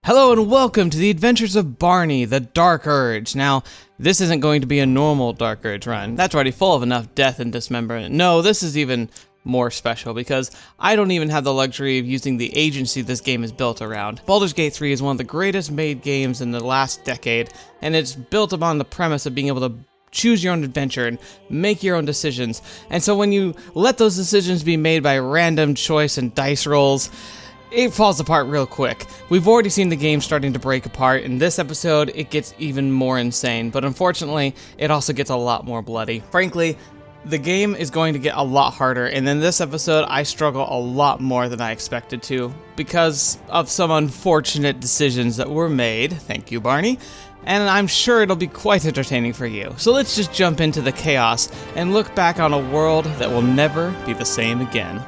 Hello and welcome to the adventures of Barney the Dark Urge. Now, this isn't going to be a normal Dark Urge run. That's already full of enough death and dismemberment. No, this is even more special because I don't even have the luxury of using the agency this game is built around. Baldur's Gate 3 is one of the greatest made games in the last decade, and it's built upon the premise of being able to choose your own adventure and make your own decisions. And so when you let those decisions be made by random choice and dice rolls, it falls apart real quick. We've already seen the game starting to break apart. In this episode, it gets even more insane, but unfortunately, it also gets a lot more bloody. Frankly, the game is going to get a lot harder, and in this episode, I struggle a lot more than I expected to because of some unfortunate decisions that were made. Thank you, Barney. And I'm sure it'll be quite entertaining for you. So let's just jump into the chaos and look back on a world that will never be the same again.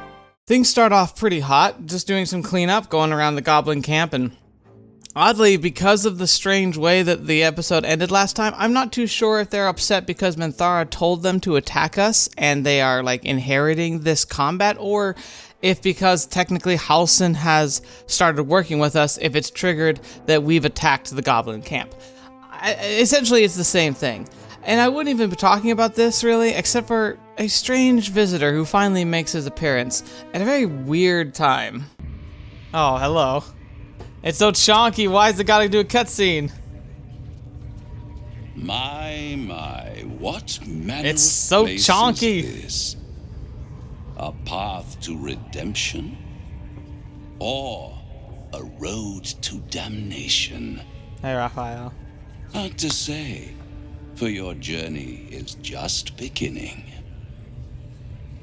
Things start off pretty hot, just doing some cleanup, going around the goblin camp, and oddly, because of the strange way that the episode ended last time, I'm not too sure if they're upset because Minthara told them to attack us and they are like inheriting this combat, or if because technically Halsin has started working with us, if it's triggered that we've attacked the goblin camp. Essentially, it's the same thing. And I wouldn't even be talking about this, really, except for a strange visitor who finally makes his appearance at a very weird time. Oh, hello. It's so chonky, why's it gotta do a cutscene? My, what manner It's of so place chonky. is this? A path to redemption? Or a road to damnation? Hey, Raphael. Hard to say, for your journey is just beginning.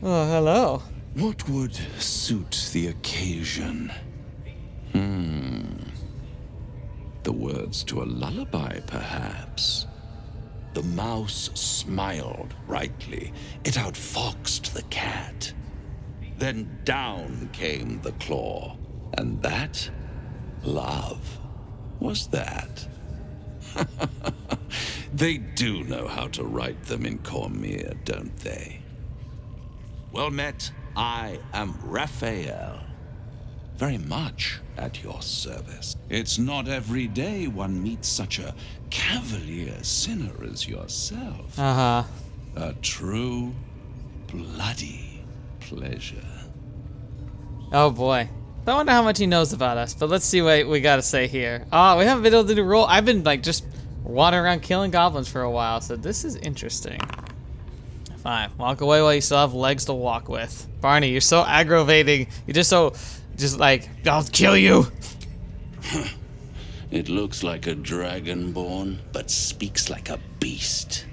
Oh, hello. What would suit the occasion? The words to a lullaby, perhaps. The mouse smiled brightly. It outfoxed the cat. Then down came the claw. And that, love, was that. They do know how to write them in Cormier, don't they? Well met, I am Raphael. Very much at your service. It's not every day one meets such a cavalier sinner as yourself. Uh-huh. A true, bloody pleasure. Oh boy. I wonder how much he knows about us, but let's see what we gotta say here. Oh, we haven't been able to do roll. I've been like just wandering around killing goblins for a while, so this is interesting. Fine, walk away while you still have legs to walk with. Barney, you're so aggravating. You're just like, I'll kill you. It looks like a dragonborn, but speaks like a beast.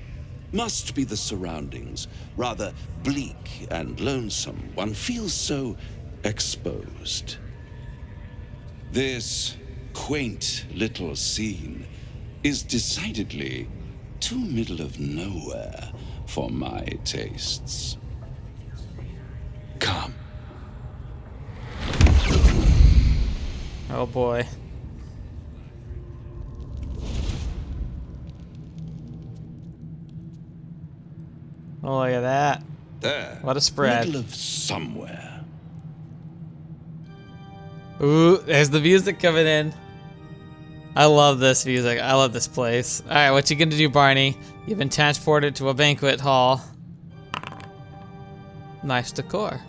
Must be the surroundings, rather bleak and lonesome. One feels so exposed. This quaint little scene is decidedly too middle of nowhere for my tastes. Come. Oh boy. Oh, look at that. There. What a spread. Middle of somewhere. Ooh, there's the music coming in. I love this music. I love this place. All right, what you gonna do, Barney? You've been transported to a banquet hall. Nice decor.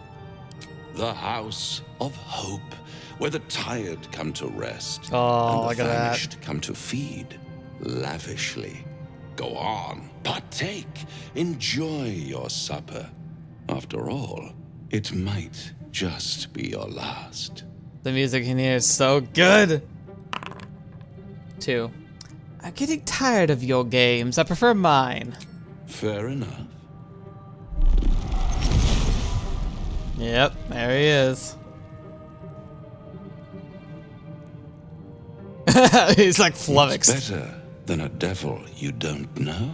The House of Hope, where the tired come to rest. Oh, and the look at that. famished come to feed lavishly. Go on, partake, enjoy your supper. After all, it might just be your last. The music in here is so good. 2. I'm getting tired of your games. I prefer mine. Fair enough. Yep, there he is. He's like flummoxed. What's better than a devil you don't know?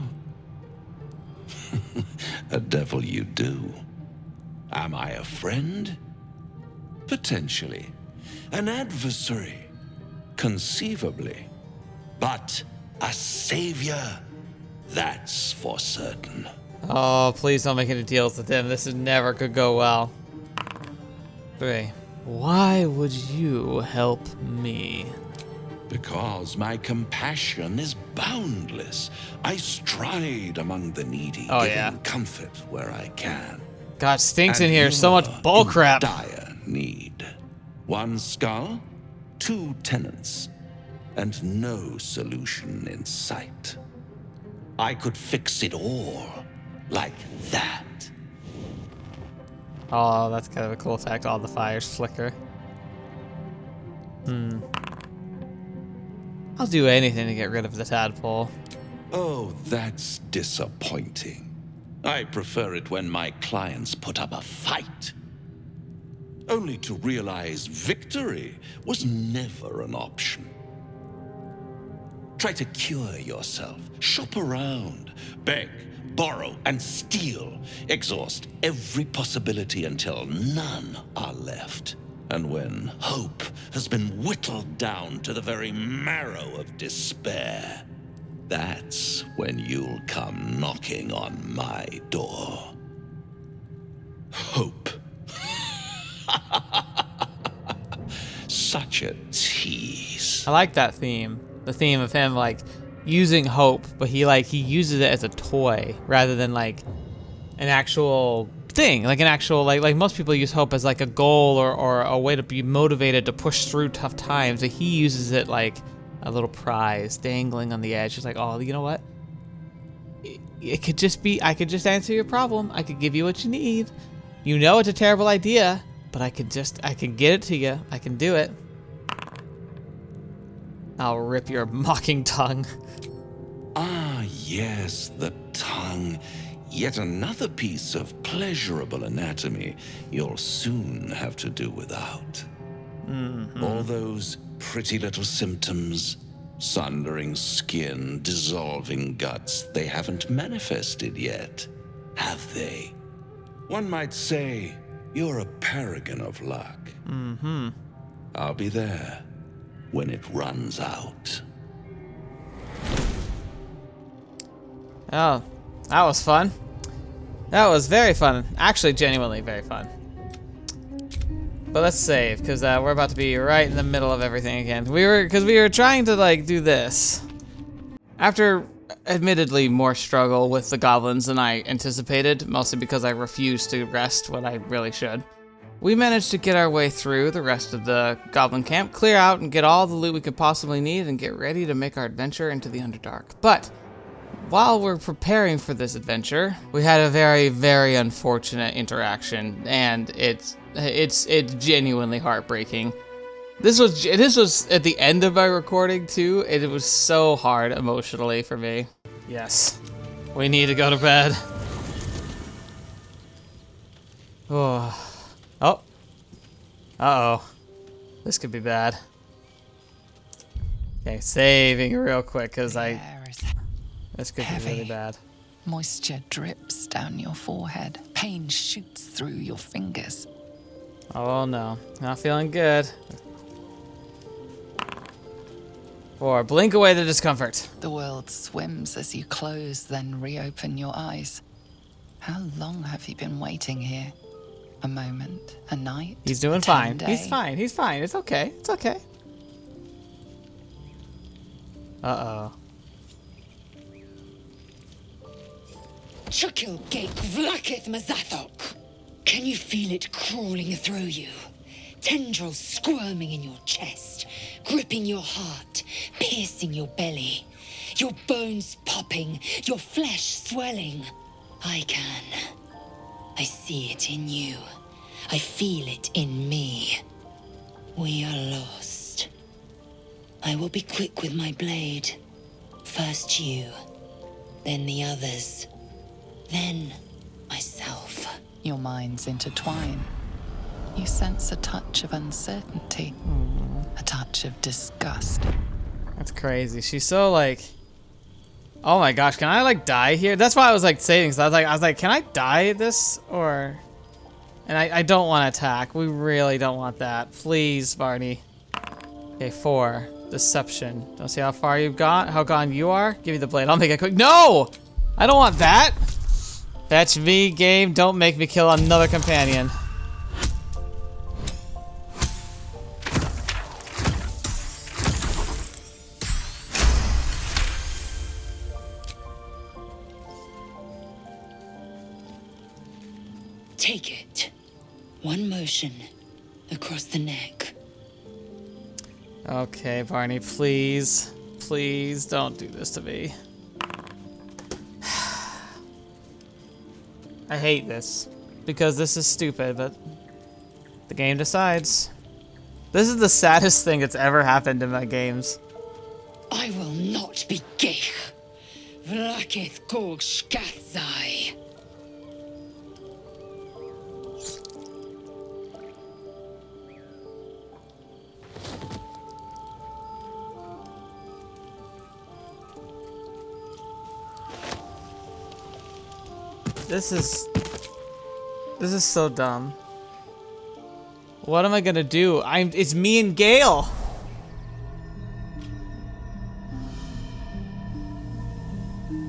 A devil you do. Am I a friend? Potentially. An adversary? Conceivably. But a savior? That's for certain. Oh, please don't make any deals with him. This is never could go well. 3. Why would you help me? because my compassion is boundless. I stride among the needy, Oh, giving yeah. comfort where I can. God, stinks in And here. So much you're bull in crap. dire need. 1 skull, 2 tenants, and no solution in sight. I could fix it all like that. Oh, that's kind of a cool effect. All the fires flicker. I'll do anything to get rid of the tadpole. Oh, that's disappointing. I prefer it when my clients put up a fight. Only to realize victory was never an option. Try to cure yourself, shop around, beg, borrow, and steal. Exhaust every possibility until none are left. And when hope has been whittled down to the very marrow of despair, that's when you'll come knocking on my door. Hope. Such a tease. I like that theme. The theme of him like using hope, but he uses it as a toy rather than like an actual thing, like an actual like most people use hope as like a goal or a way to be motivated to push through tough times. Like he uses it like a little prize dangling on the edge. It's like, oh, you know what? It could just be, I could just answer your problem. I could give you what you need. You know it's a terrible idea, but I can get it to you. I can do it. I'll rip your mocking tongue. Ah, yes, the tongue. Yet another piece of pleasurable anatomy you'll soon have to do without. All those pretty little symptoms, sundering skin, dissolving guts, they haven't manifested yet, have they? One might say you're a paragon of luck. I'll be there when it runs out. Oh, that was fun. That was very fun. Actually, genuinely very fun. But let's save, because we're about to be right in the middle of everything again. We were trying to like do this. After admittedly more struggle with the goblins than I anticipated, mostly because I refused to rest when I really should, we managed to get our way through the rest of the goblin camp, clear out and get all the loot we could possibly need, and get ready to make our adventure into the Underdark. But while we're preparing for this adventure, we had a very, very unfortunate interaction, and it's genuinely heartbreaking. This was at the end of my recording too, and it was so hard emotionally for me. Yes, we need to go to bed. Oh, uh-oh, this could be bad. Okay, saving real quick, because this could be really bad. Moisture drips down your forehead. Pain shoots through your fingers. Oh no, not feeling good. 4, blink away the discomfort. The world swims as you close, then reopen your eyes. How long have you been waiting here? A moment? A night? He's doing a fine. day? He's fine. He's fine. It's okay. It's okay. Uh-oh. Chukil gate vlaketh mazathok. Can you feel it crawling through you? Tendrils squirming in your chest, gripping your heart, piercing your belly. Your bones popping, your flesh swelling. I can. I see it in you. I feel it in me. We are lost. I will be quick with my blade. First you, then the others, then myself. Your minds intertwine. You sense a touch of uncertainty, a touch of disgust. That's crazy. She's so like, oh my gosh, can I like die here? That's why I was like saving. So I was like, can I die at this or? And I don't want to attack. We really don't want that. Please, Barney. Okay, 4, deception. Don't see how far you've got, how gone you are. Give me the blade. I'll make it quick. No, I don't want that. Fetch me, game. Don't make me kill another companion. Take it. One motion across the neck. Okay, Barney, please. Please don't do this to me. I hate this. Because this is stupid, but the game decides. This is the saddest thing that's ever happened in my games. I will not be Gale. Vlakith Gorg Shkathzai. This is so dumb. What am I gonna do? It's me and Gale.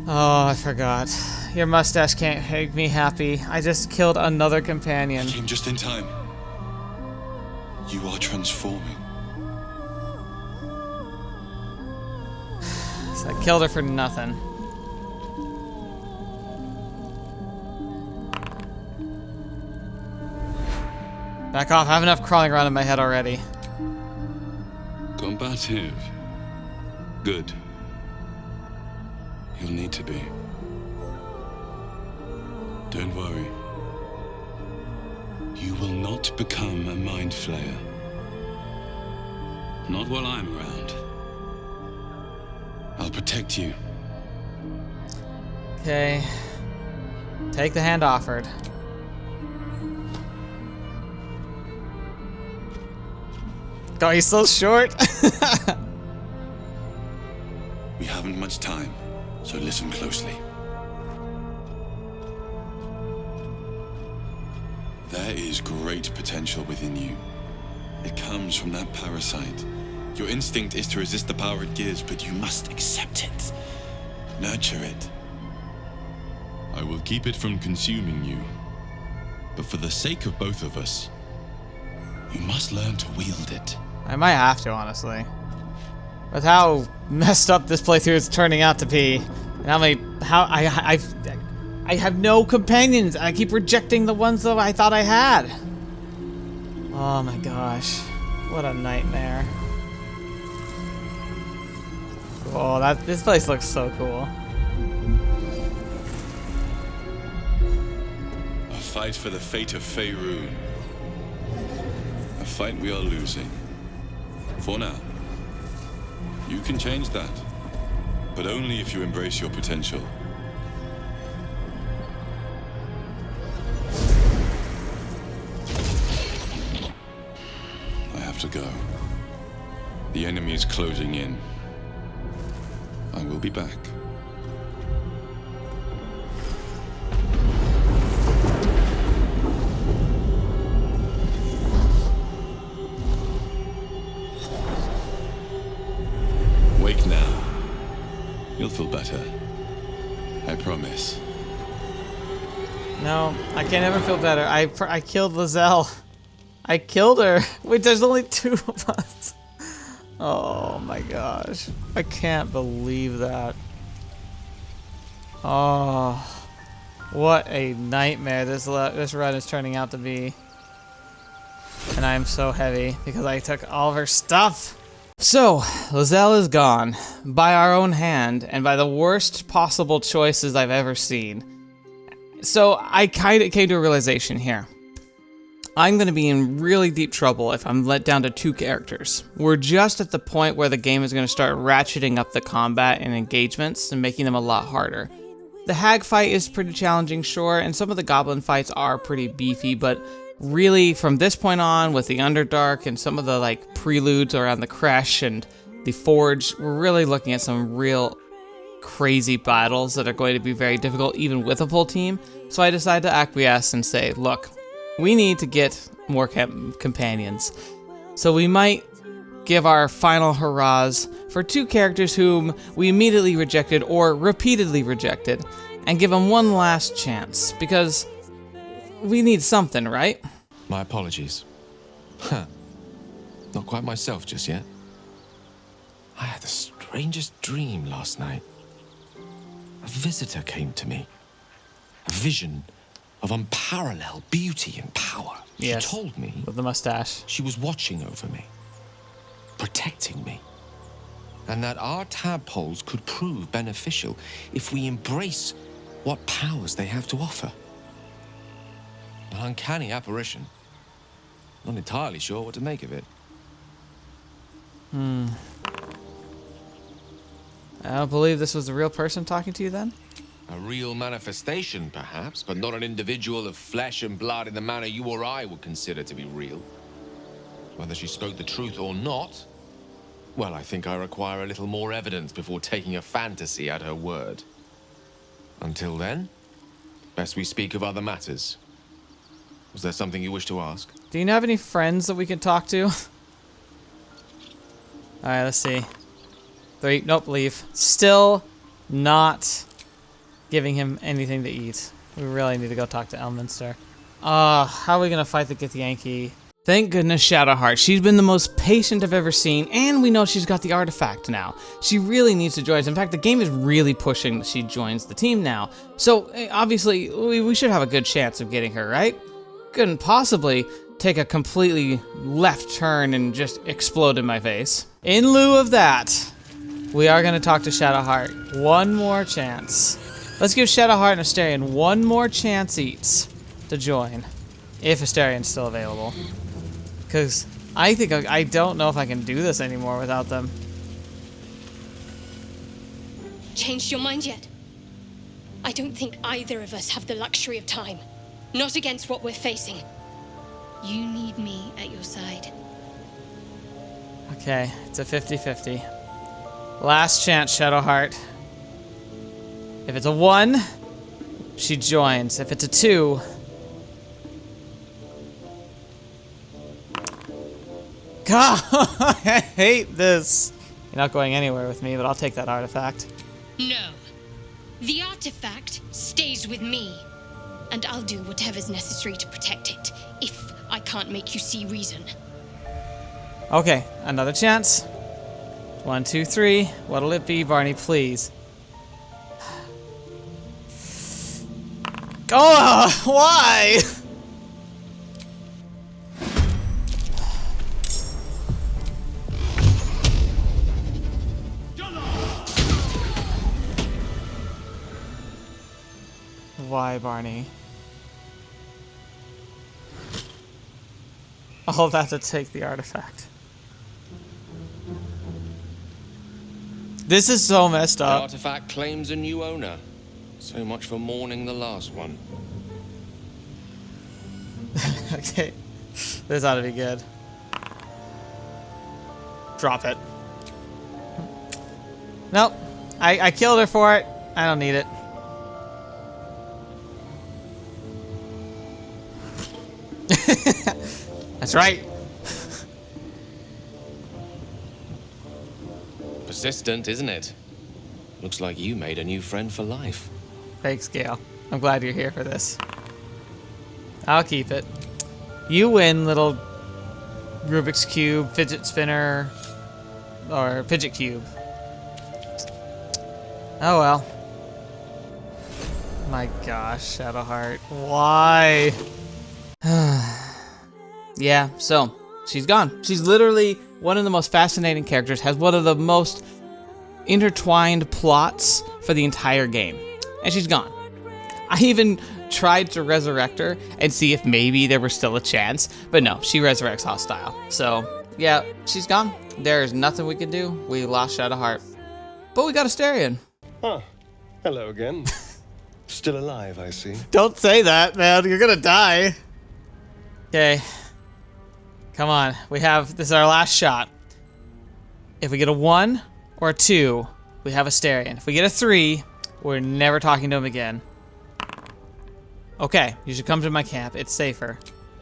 Oh, I forgot. Your mustache can't make me happy. I just killed another companion. I came just in time. You are transforming. So I killed her for nothing. Back off, I have enough crawling around in my head already. Combative. Good. You'll need to be. Don't worry. You will not become a mind flayer. Not while I'm around. I'll protect you. Okay. Take the hand offered. God, he's so short. We haven't much time, so listen closely. There is great potential within you. It comes from that parasite. Your instinct is to resist the power it gives, but you must accept it. Nurture it. I will keep it from consuming you. But for the sake of both of us, you must learn to wield it. I might have to, honestly. With how messed up this playthrough is turning out to be, and I have no companions. I keep rejecting the ones that I thought I had. Oh my gosh, what a nightmare! Oh, this place looks so cool. A fight for the fate of Faerun. A fight we are losing. For now. You can change that, but only if you embrace your potential. I have to go. The enemy is closing in. I will be back. Wake now. You'll feel better. I promise. No, I can't ever feel better. I killed Lizelle. I killed her. Wait, there's only 2 of us. Oh my gosh. I can't believe that. Oh, what a nightmare this run is turning out to be. And I am so heavy because I took all of her stuff. So, Lizelle is gone, by our own hand, and by the worst possible choices I've ever seen. So, I kind of came to a realization here. I'm going to be in really deep trouble if I'm let down to 2 characters. We're just at the point where the game is going to start ratcheting up the combat and engagements and making them a lot harder. The hag fight is pretty challenging, sure, and some of the goblin fights are pretty beefy, but really, from this point on, with the Underdark and some of the preludes around the Creche and the Forge, we're really looking at some real crazy battles that are going to be very difficult, even with a full team. So I decided to acquiesce and say, look, we need to get more companions. So we might give our final hurrahs for 2 characters whom we immediately rejected or repeatedly rejected, and give them one last chance, because we need something, right? My apologies. Not quite myself just yet. I had the strangest dream last night. A visitor came to me. A vision of unparalleled beauty and power. Yes, She told me with the mustache. she was watching over me, protecting me, and that our tadpoles could prove beneficial if we embrace what powers they have to offer. An uncanny apparition. Not entirely sure what to make of it. I don't believe this was the real person talking to you then? A real manifestation, perhaps, but not an individual of flesh and blood in the manner you or I would consider to be real. Whether she spoke the truth or not, well, I think I require a little more evidence before taking a fantasy at her word. Until then, best we speak of other matters. Was there something you wish to ask? Do you have any friends that we can talk to? Alright, let's see. 3, nope, leave. Still not giving him anything to eat. We really need to go talk to Elminster. How are we gonna fight the Githyanki? Thank goodness Shadowheart. She's been the most patient I've ever seen, and we know she's got the artifact now. She really needs to join us. In fact, the game is really pushing that she joins the team now. So, obviously, we should have a good chance of getting her, right? Couldn't possibly take a completely left turn and just explode in my face. In lieu of that, we are going to talk to Shadowheart. One more chance. Let's give Shadowheart and Astarion one more chance each to join. If Astarion's still available. Because I think I don't know if I can do this anymore without them. Changed your mind yet? I don't think either of us have the luxury of time. Not against what we're facing. You need me at your side. Okay, it's a 50-50. Last chance, Shadowheart. If it's a 1, she joins. If it's a 2... God, I hate this. You're not going anywhere with me, but I'll take that artifact. No. The artifact stays with me. And I'll do whatever's necessary to protect it, if I can't make you see reason. Okay, another chance. 1, 2, 3. What'll it be, Barney, please? Oh, why? Why, Barney? All that to take the artifact. This is so messed The up. artifact claims a new owner. So much for mourning the last one. Okay, this ought to be good. Drop it. Nope, I killed her for it. I don't need it. That's right. Persistent, isn't it? Looks like you made a new friend for life. Thanks, Gale. I'm glad you're here for this. I'll keep it. You win, little Rubik's Cube, fidget spinner, or fidget cube. Oh well. My gosh, Shadowheart. Why? Yeah, so, she's gone. She's literally one of the most fascinating characters, has one of the most intertwined plots for the entire game. And she's gone. I even tried to resurrect her and see if maybe there was still a chance, but no, she resurrects hostile. So, yeah, she's gone. There's nothing we can do. We lost Shadowheart. But we got Astarion. Huh. Hello again. Still alive, I see. Don't say that, man. You're gonna die. Okay. Come on. This is our last shot. If we get a 1 or a 2, we have Astarion. If we get a 3, we're never talking to him again. Okay, you should come to my camp. It's safer.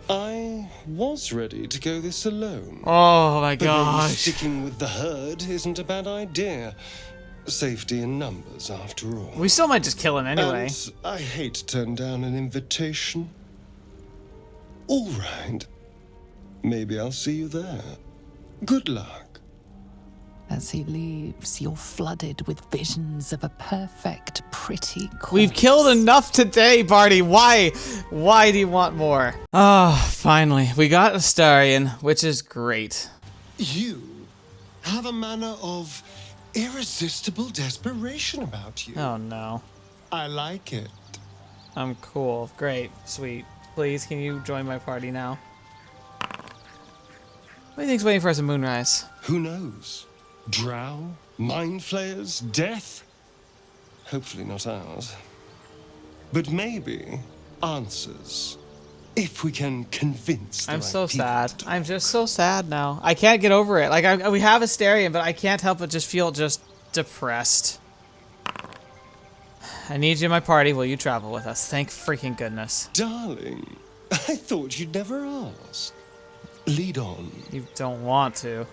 I was ready to go this alone. Oh my But maybe gosh. sticking with the herd isn't a bad idea. Safety in numbers, after all. We still might just kill him anyway. And I hate to turn down an invitation. All right. Maybe I'll see you there. Good luck. As he leaves, you're flooded with visions of a perfect, pretty corpse. We've killed enough today, Barney. Why? Why do you want more? Oh, finally. We got Astarion, which is great. You have a manner of irresistible desperation about you. Oh, no. I like it. I'm cool. Great. Sweet. Please, can you join my party now? What do you think's waiting for us at Moonrise? Who knows? Drow? Mind flayers? Death? Hopefully not ours. But maybe answers. If we can convince the I'm right so people sad. to do I'm just so sad now. I can't get over it. Like, we have Astarion, but I can't help but just feel just depressed. I need you in my party. Will you travel with us? Thank freaking goodness. Darling, I thought you'd never ask. Lead on. You don't want to.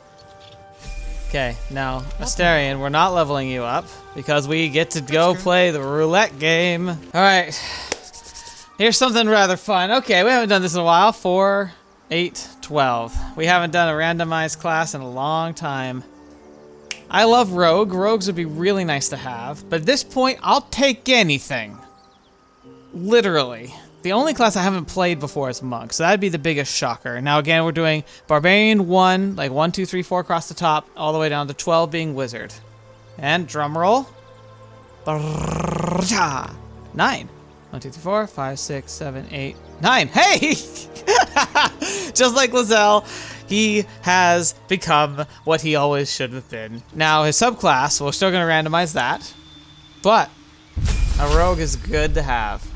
Okay, now, Astarion, we're not leveling you up because we get to go play the roulette game. All right. Here's something rather fun. Okay, we haven't done this in a while. 4, 8, 12. We haven't done a randomized class in a long time. I love Rogue. Rogues would be really nice to have. But at this point, I'll take anything. Literally. The only class I haven't played before is Monk, so that'd be the biggest shocker. Now again, we're doing Barbarian 1, like 1, 2, 3, 4 across the top, all the way down to 12 being Wizard. And drumroll. 9. 1, 2, 3, 4, 5, 6, 7, 8, 9. Hey! Just like Lizelle, he has become what he always should have been. Now, his subclass, we're still going to randomize that. But a rogue is good to have.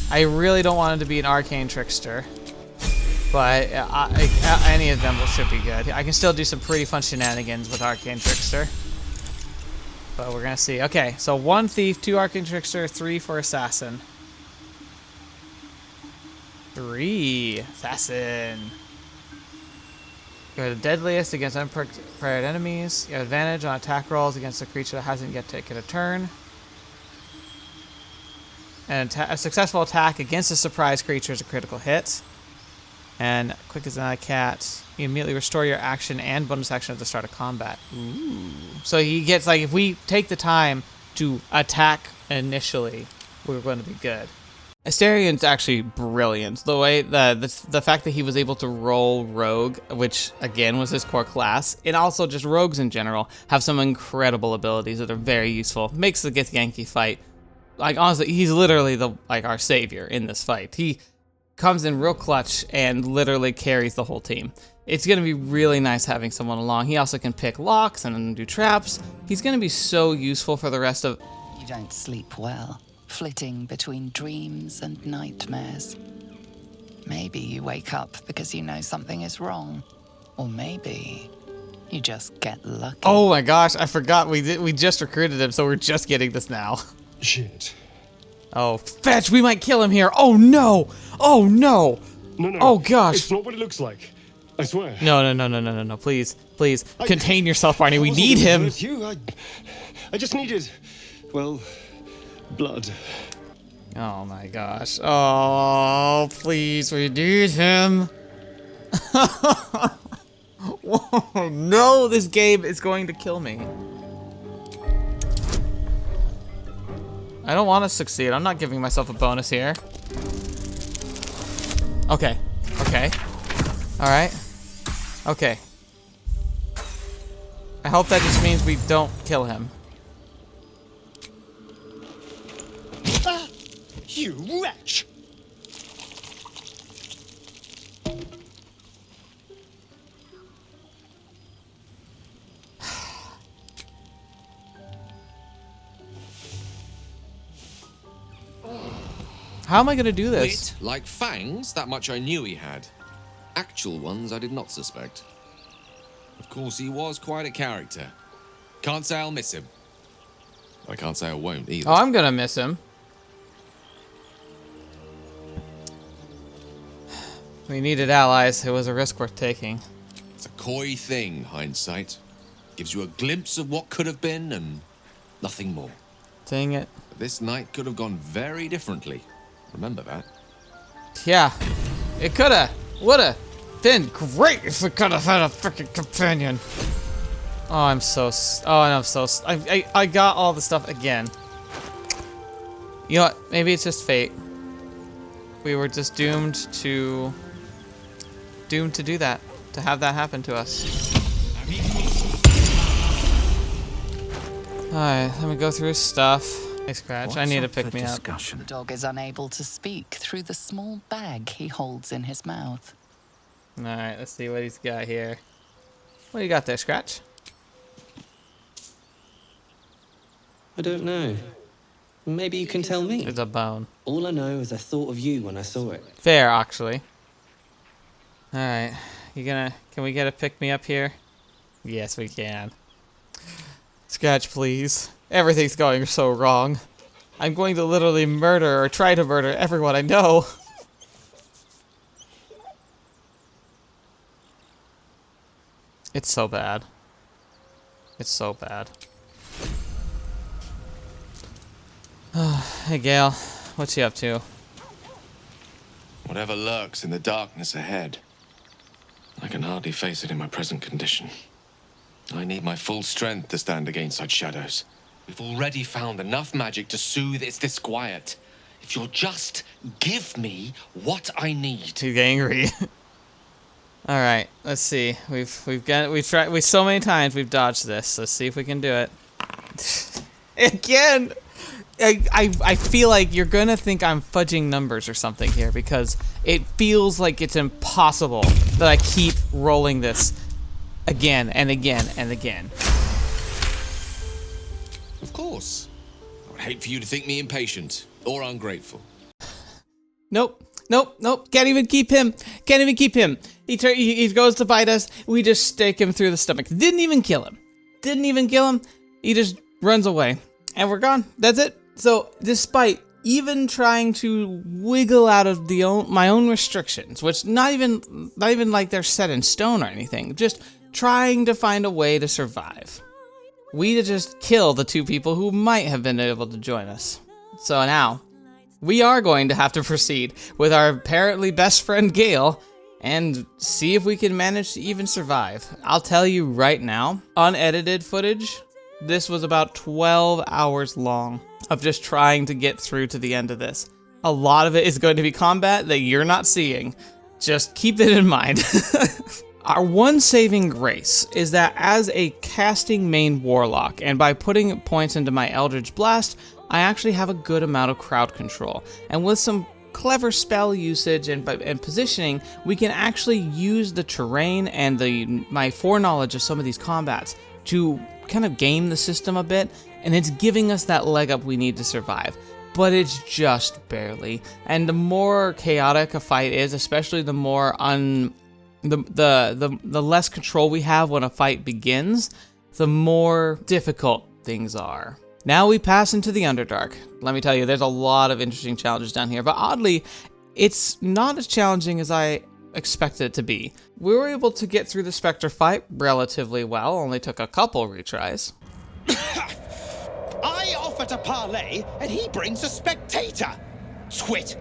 I really don't want him to be an arcane trickster. But any of them should be good. I can still do some pretty fun shenanigans with arcane trickster. But we're gonna see. Okay, so 1 thief, 2 arcane trickster, 3 for assassin. 3 assassin. You're the deadliest against unprepared enemies. You have advantage on attack rolls against a creature that hasn't yet taken a turn. And a successful attack against a surprise creature is a critical hit. And quick as a cat, you immediately restore your action and bonus action at the start of combat. Ooh. So he gets, like, if we take the time to attack initially, we're going to be good. Astarion's actually brilliant. The way the fact that he was able to roll rogue, which again was his core class, and also just rogues in general have some incredible abilities that are very useful. Makes the Githyanki fight, like, honestly, he's literally our savior in this fight. He comes in real clutch and literally carries the whole team. It's going to be really nice having someone along. He also can pick locks and do traps. He's going to be so useful for the rest of... You don't sleep well, flitting between dreams and nightmares. Maybe you wake up because you know something is wrong. Or maybe you just get lucky. Oh my gosh, I forgot we just recruited him, so we're just getting this now. Shit. Oh, fetch! We might kill him here. Oh no! Oh no! No. Oh gosh! It's not what it looks like. I swear. No. Please. Contain yourself, Barney. We need him. I just needed, well, blood. Oh my gosh. Oh, please, we need him. Oh, no, this game is going to kill me. I don't want to succeed. I'm not giving myself a bonus here. Okay. Alright. Okay. I hope that just means we don't kill him. Ah, you wretch! How am I gonna do this? Wit, like fangs, that much I knew he had. Actual ones I did not suspect. Of course, he was quite a character. Can't say I'll miss him. I can't say I won't either. Oh, I'm gonna miss him. We needed allies. It was a risk worth taking. It's a coy thing, hindsight. Gives you a glimpse of what could have been and nothing more. Dang it. But this night could have gone very differently. Remember that. Yeah. It coulda. Woulda. Been great if we could have had a freaking companion. Oh, I'm so. Oh, and I'm so. I got all the stuff again. You know what? Maybe it's just fate. We were just doomed to do that, to have that happen to us. Alright, let me go through his stuff. Hey, Scratch, I need to pick me up. The dog is unable to speak through the small bag he holds in his mouth. Alright, let's see what he's got here. What do you got there, Scratch? I don't know. Maybe you can tell me. It's a bone. All I know is I thought of you when I saw it. Fair, actually. Alright, can we get a pick me up here? Yes, we can. Scratch, please. Everything's going so wrong. I'm going to literally murder or try to murder everyone I know. It's so bad. It's so bad. Hey, Gale. What's he up to? Whatever lurks in the darkness ahead, I can hardly face it in my present condition. I need my full strength to stand against such shadows. We've already found enough magic to soothe its disquiet. If you'll just give me what I need. He's angry. All right, let's see. We've tried so many times we've dodged this. Let's see if we can do it. Again. I feel like you're gonna think I'm fudging numbers or something here because it feels like it's impossible that I keep rolling this again and again and again. Of course. I would hate for you to think me impatient or ungrateful. Nope. Can't even keep him. He goes to bite us. We just stake him through the stomach. Didn't even kill him. He just runs away. And we're gone. That's it. So, despite even trying to wiggle out of my own restrictions, which not even like they're set in stone or anything, just trying to find a way to survive, we just kill the two people who might have been able to join us. So now, we are going to have to proceed with our apparently best friend Gale and see if we can manage to even survive. I'll tell you right now, unedited footage, this was about 12 hours long of just trying to get through to the end of this. A lot of it is going to be combat that you're not seeing. Just keep it in mind. Our one saving grace is that as a casting main warlock, and by putting points into my Eldritch Blast, I actually have a good amount of crowd control. And with some clever spell usage and positioning, we can actually use the terrain and my foreknowledge of some of these combats to kind of game the system a bit, and it's giving us that leg up we need to survive. But it's just barely. And the more chaotic a fight is, especially the more the less control we have when a fight begins, the more difficult things are. Now we pass into the Underdark. Let me tell you, there's a lot of interesting challenges down here, but oddly, it's not as challenging as I expected it to be. We were able to get through the Spectre fight relatively well, only took a couple retries. I offer to parley, and he brings a spectator. Twit.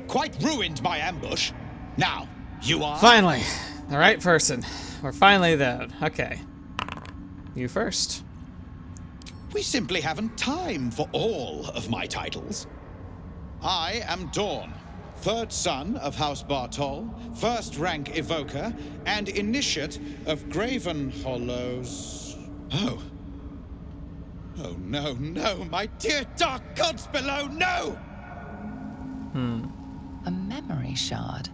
Quite ruined my ambush. Now, you are... Finally. The right person. We're finally there. Okay. You first. We simply haven't time for all of my titles. I am Dawn, third son of House Bartol, first rank evoker, and initiate of Graven Hollows. Oh, no, my dear dark gods below, no! A memory shard.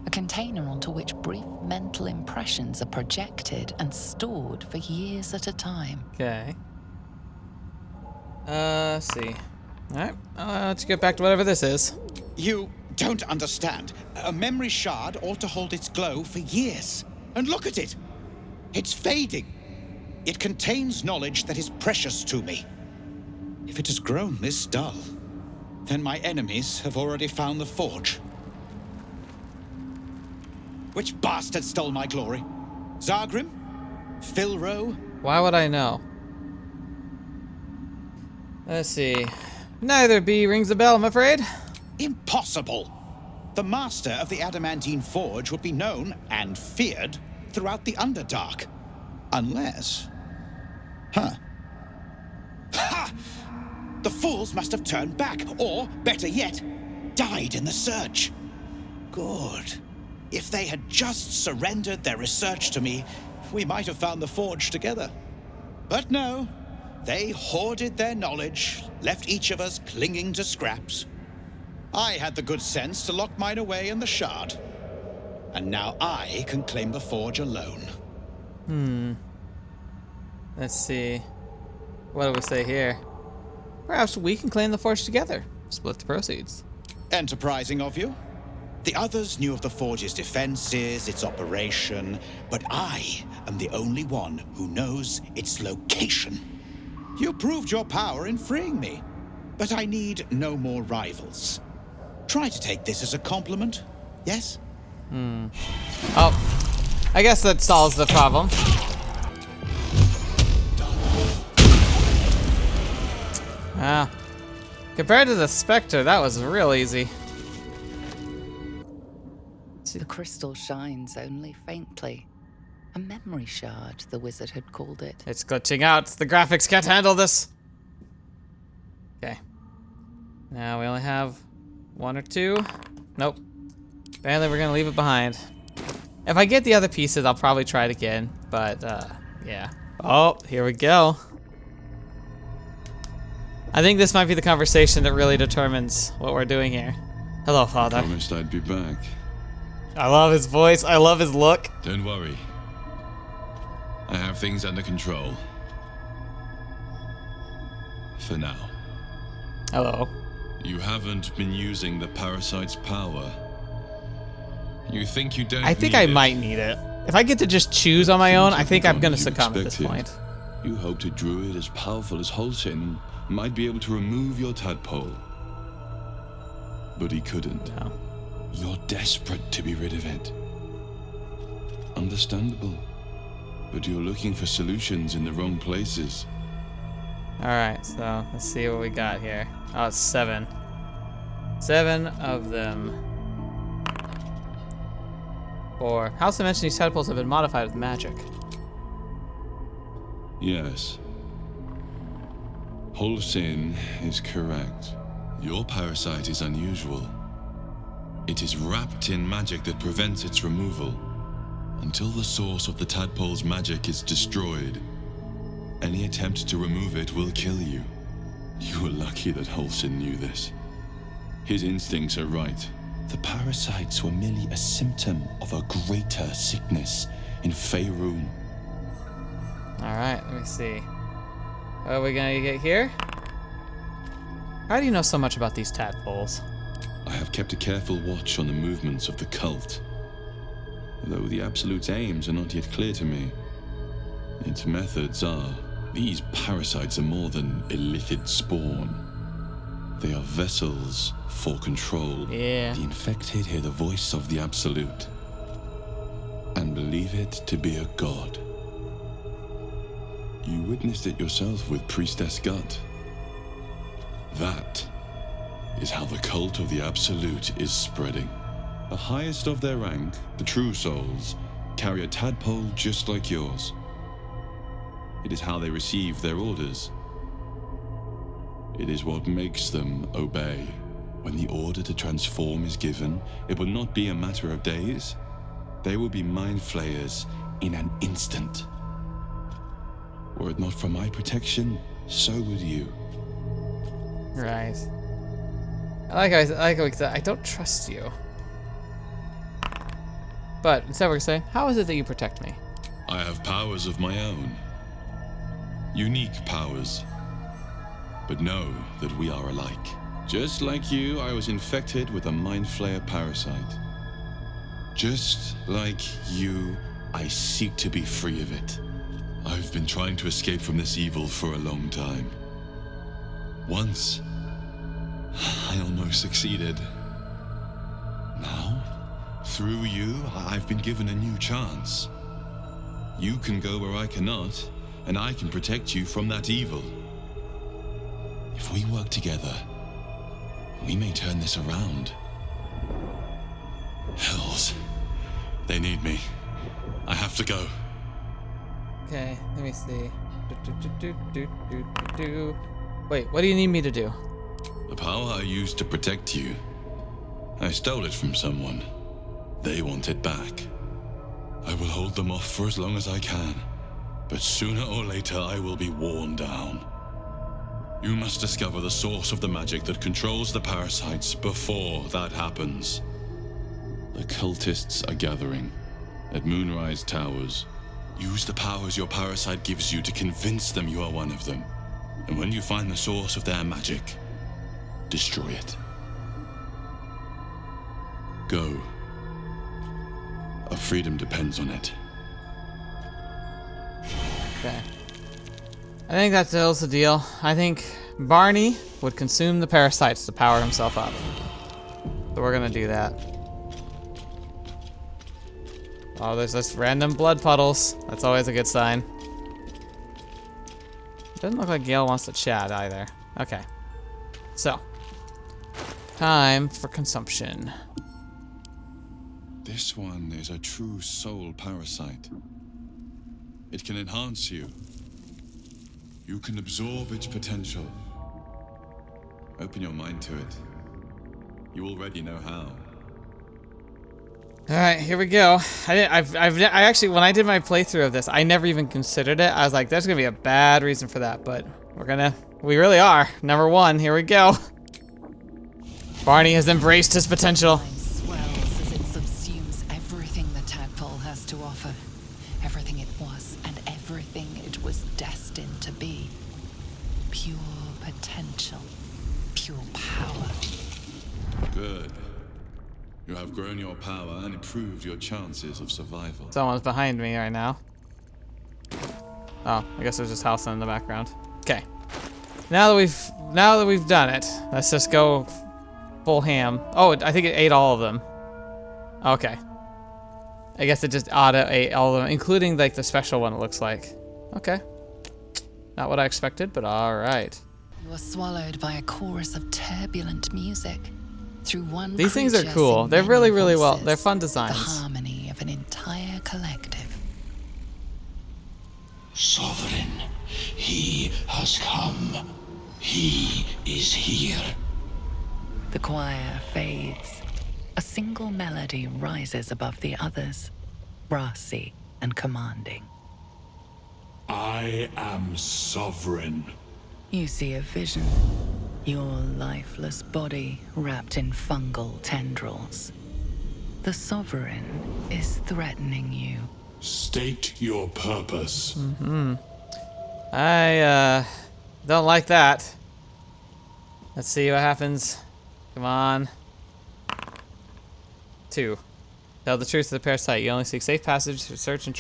A container onto which brief mental impressions are projected and stored for years at a time. Okay. Let's see. Alright, let's get back to whatever this is. You don't understand. A memory shard ought to hold its glow for years. And look at it. It's fading. It contains knowledge that is precious to me. If it has grown this dull, then my enemies have already found the forge. Which bastard stole my glory? Zargrim? Filro? Why would I know? Let's see. Neither B rings a bell, I'm afraid. Impossible! The master of the adamantine forge would be known and feared throughout the Underdark. Unless Huh. Ha! The fools must have turned back, or, better yet, died in the search. Good. If they had just surrendered their research to me, we might have found the forge together. But no, they hoarded their knowledge, left each of us clinging to scraps. I had the good sense to lock mine away in the shard. And now I can claim the forge alone. Let's see. What do we say here? Perhaps we can claim the forge together. Split the proceeds. Enterprising of you. The others knew of the forge's defenses, its operation, but I am the only one who knows its location. You proved your power in freeing me, but I need no more rivals. Try to take this as a compliment, yes? Oh, I guess that solves the problem. Ah, compared to the Spectre, that was real easy. The crystal shines only faintly. A memory shard, the wizard had called it. It's glitching out. The graphics can't handle this. Okay. Now we only have 1 or 2. Nope. Apparently we're gonna leave it behind. If I get the other pieces, I'll probably try it again. But, yeah. Oh, here we go. I think this might be the conversation that really determines what we're doing here. Hello, Father. I promised I'd be back. I love his voice. I love his look. Don't worry. I have things under control. For now. Hello. You haven't been using the parasite's power. You think you don't I think need I it. might need it. If I get to just choose on my own, I think I'm gonna You succumb at this expected. point. You hoped a druid as powerful as Holshin might be able to remove your tadpole. But he couldn't. No. You're desperate to be rid of it. Understandable. But you're looking for solutions in the wrong places. Alright, so let's see what we got here. Oh, it's 7. 7 of them. 4. House mentioned these tadpoles have been modified with magic. Yes. Holsin is correct. Your parasite is unusual. It is wrapped in magic that prevents its removal. Until the source of the tadpole's magic is destroyed, any attempt to remove it will kill you. You were lucky that Holsin knew this. His instincts are right. The parasites were merely a symptom of a greater sickness in Faerun. Alright, let me see. What are we gonna get here? How do you know so much about these tadpoles? I have kept a careful watch on the movements of the cult, though the Absolute's aims are not yet clear to me. Its methods are. These parasites are more than illithid spawn. They are vessels for control. Yeah. The infected hear the voice of the Absolute and believe it to be a god. You witnessed it yourself with Priestess Gut. That is how the cult of the Absolute is spreading. The highest of their rank, the true souls, carry a tadpole just like yours. It is how they receive their orders. It is what makes them obey. When the order to transform is given, it will not be a matter of days. They will be mind flayers in an instant. Were it not for my protection, so would you. Right. I like how he said, I don't trust you. But instead we're saying, how is it that you protect me? I have powers of my own. Unique powers. But know that we are alike. Just like you, I was infected with a Mind Flayer parasite. Just like you, I seek to be free of it. I've been trying to escape from this evil for a long time. Once, I almost succeeded. Now, through you, I've been given a new chance. You can go where I cannot, and I can protect you from that evil. If we work together, we may turn this around. Hells, they need me. I have to go. Okay, let me see. Wait, what do you need me to do? The power I used to protect you, I stole it from someone. They want it back. I will hold them off for as long as I can, but sooner or later I will be worn down. You must discover the source of the magic that controls the parasites before that happens. The cultists are gathering at Moonrise Towers. Use the powers your parasite gives you to convince them you are one of them. And when you find the source of their magic, destroy it. Go. Our freedom depends on it. Okay. I think that seals the deal. I think Barney would consume the parasites to power himself up. So we're gonna do that. Oh, there's just random blood puddles. That's always a good sign. Doesn't look like Gale wants to chat either. Okay. So. Time for consumption. This one is a true soul parasite. It can enhance you. You can absorb its potential. Open your mind to it. You already know how. All right, here we go. I actually, when I did my playthrough of this, I never even considered it. I was like, there's gonna be a bad reason for that, but we really are. Number one, here we go. Barney has embraced his potential. Swells as it subsumes everything the tadpole has to offer. Everything it was and everything it was destined to be. Pure potential. Pure power. Good. You have grown your power and improved your chances of survival. Someone's behind me right now. Oh, I guess there's just house in the background. Okay. Now that we've done it, let's just go full ham. Oh, I think it ate all of them. Okay. I guess it just auto ate all of them, including like the special one, it looks like. Okay. Not what I expected, but all right. You are swallowed by a chorus of turbulent music. Through one These things are creature cool. sing They're many really well. voices, They're fun The designs. harmony of an entire collective. Sovereign, he has come. He is here. The choir fades. A single melody rises above the others, brassy and commanding. I am sovereign. You see a vision. Your lifeless body wrapped in fungal tendrils. The Sovereign is threatening you. State your purpose. I don't like that. Let's see what happens. Come on. 2. Tell the truth to the parasite. You only seek safe passage to search of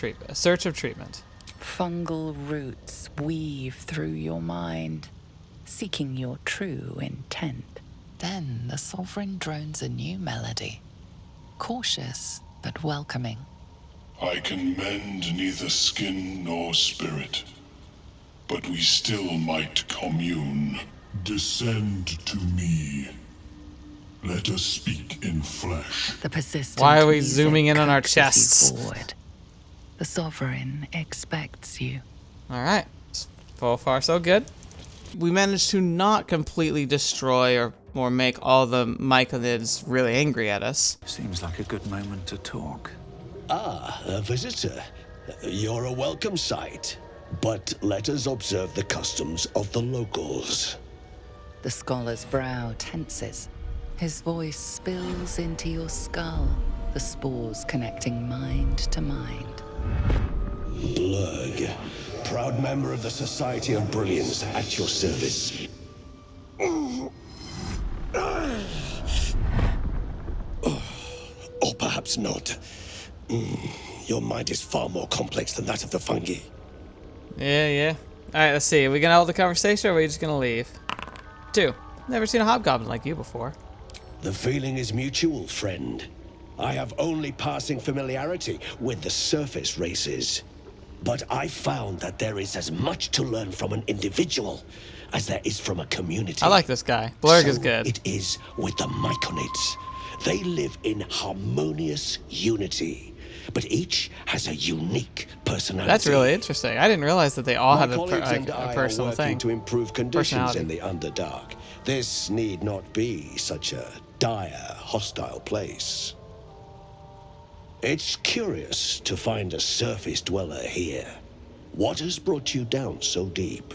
treatment. Fungal roots weave through your mind, seeking your true intent. Then the Sovereign drones a new melody. Cautious, but welcoming. I can mend neither skin nor spirit, but we still might commune. Descend to me. Let us speak in flesh. The persistent Why are we music zooming in on our coaxes you chests? forward. The Sovereign expects you. All right. So far, so good. We managed to not completely destroy or make all the myconids really angry at us. Seems like a good moment to talk. Ah, a visitor. You're a welcome sight. But let us observe the customs of the locals. The scholar's brow tenses. His voice spills into your skull, the spores connecting mind to mind. Blurg, proud member of the Society of Brilliance, at your service. Or perhaps not. Your mind is far more complex than that of the fungi. Yeah. All right, let's see. Are we gonna hold the conversation, or are we just gonna leave? 2. Never seen a hobgoblin like you before. The feeling is mutual, friend. I have only passing familiarity with the surface races. But I found that there is as much to learn from an individual as there is from a community. I like this guy. Blurg is So good. It is with the myconids. They live in harmonious unity, but each has a unique personality. That's really interesting. I didn't realize that they all My have a colleagues and I a are personal working thing. to improve conditions Personality. in the Underdark. This need not be such a dire, hostile place. It's curious to find a surface dweller here. What has brought you down so deep?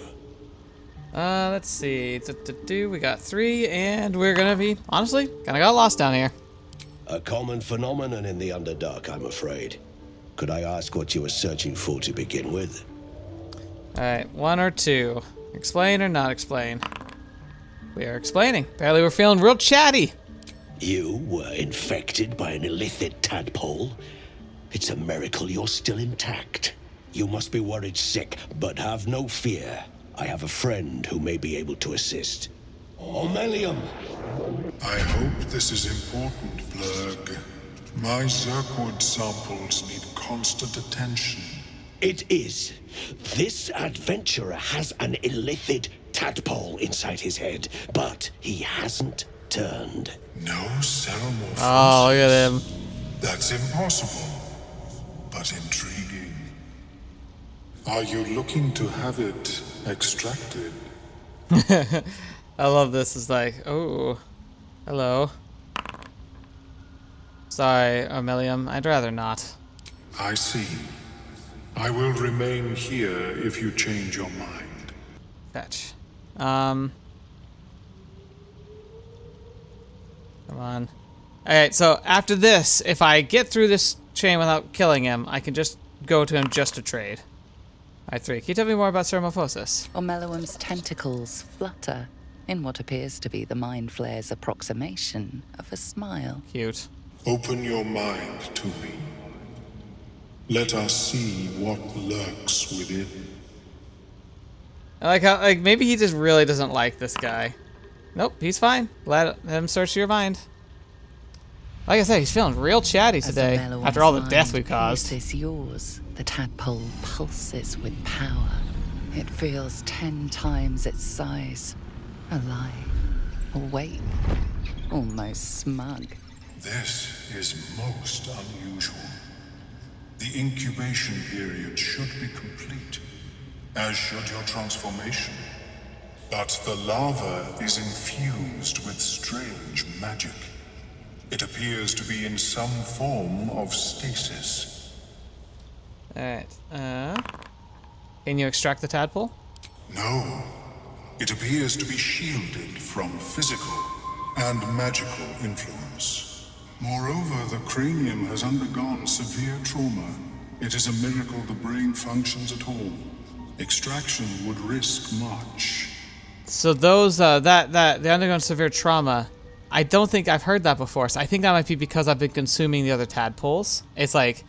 Let's see. We got 3, and we're gonna be, honestly, kinda got lost down here. A common phenomenon in the Underdark, I'm afraid. Could I ask what you were searching for to begin with? Alright, 1 or 2. Explain or not explain? We are explaining. Apparently we're feeling real chatty. You were infected by an illithid tadpole? It's a miracle you're still intact. You must be worried sick, but have no fear. I have a friend who may be able to assist. Omelium! I hope this is important, Blurg. My Zirkwood samples need constant attention. It is. This adventurer has an illithid tadpole inside his head, but he hasn't turned. No ceremorphosis. Oh, look at him. That's impossible, but intriguing. Are you looking to have it extracted? I love this. It's like, oh, hello. Sorry, Omelium. I'd rather not. I see. I will remain here if you change your mind. Fetch. Come on. Alright, so after this, if I get through this chain without killing him, I can just go to him just to trade. Alright, 3. Can you tell me more about ceremorphosis? Ormelium's tentacles flutter in what appears to be the Mind Flayer's approximation of a smile. Cute. Open your mind to me. Let us see what lurks within. I like how, maybe he just really doesn't like this guy. Nope, he's fine. Let him search your mind. Like I said, he's feeling real chatty today after all the death we caused. Is yours. The tadpole pulses with power. It feels 10 times its size. Alive, awake, almost smug. This is most unusual. The incubation period should be complete, as should your transformation. But the larva is infused with strange magic. It appears to be in some form of stasis. Alright, can you extract the tadpole? No. It appears to be shielded from physical and magical influence. Moreover, the cranium has undergone severe trauma. It is a miracle the brain functions at all. Extraction would risk much. So those, the undergone severe trauma, I don't think I've heard that before, so I think that might be because I've been consuming the other tadpoles. It's like,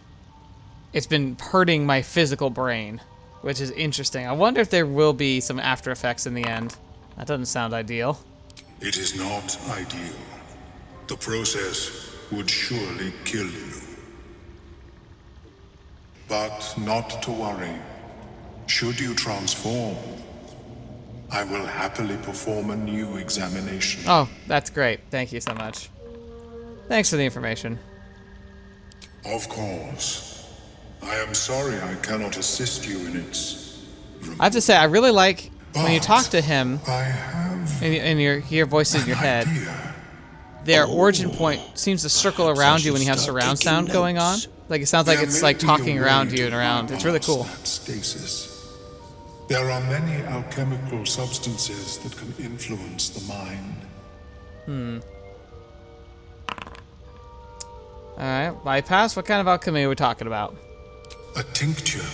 it's been hurting my physical brain, which is interesting. I wonder if there will be some after effects in the end. That doesn't sound ideal. It is not ideal. The process would surely kill you. But not to worry. Should you transform, I will happily perform a new examination. Oh, that's great. Thank you so much. Thanks for the information. Of course. I am sorry I cannot assist you in its... I have to say, I really like when you But talk to him I have and you hear voices in your head. Their origin point seems to circle around you when you have surround sound going on. Like it sounds like it's like talking around you and around. It's really cool. Stasis. There are many alchemical substances that can influence the mind. Alright, bypass. What kind of alchemy are we talking about? A tincture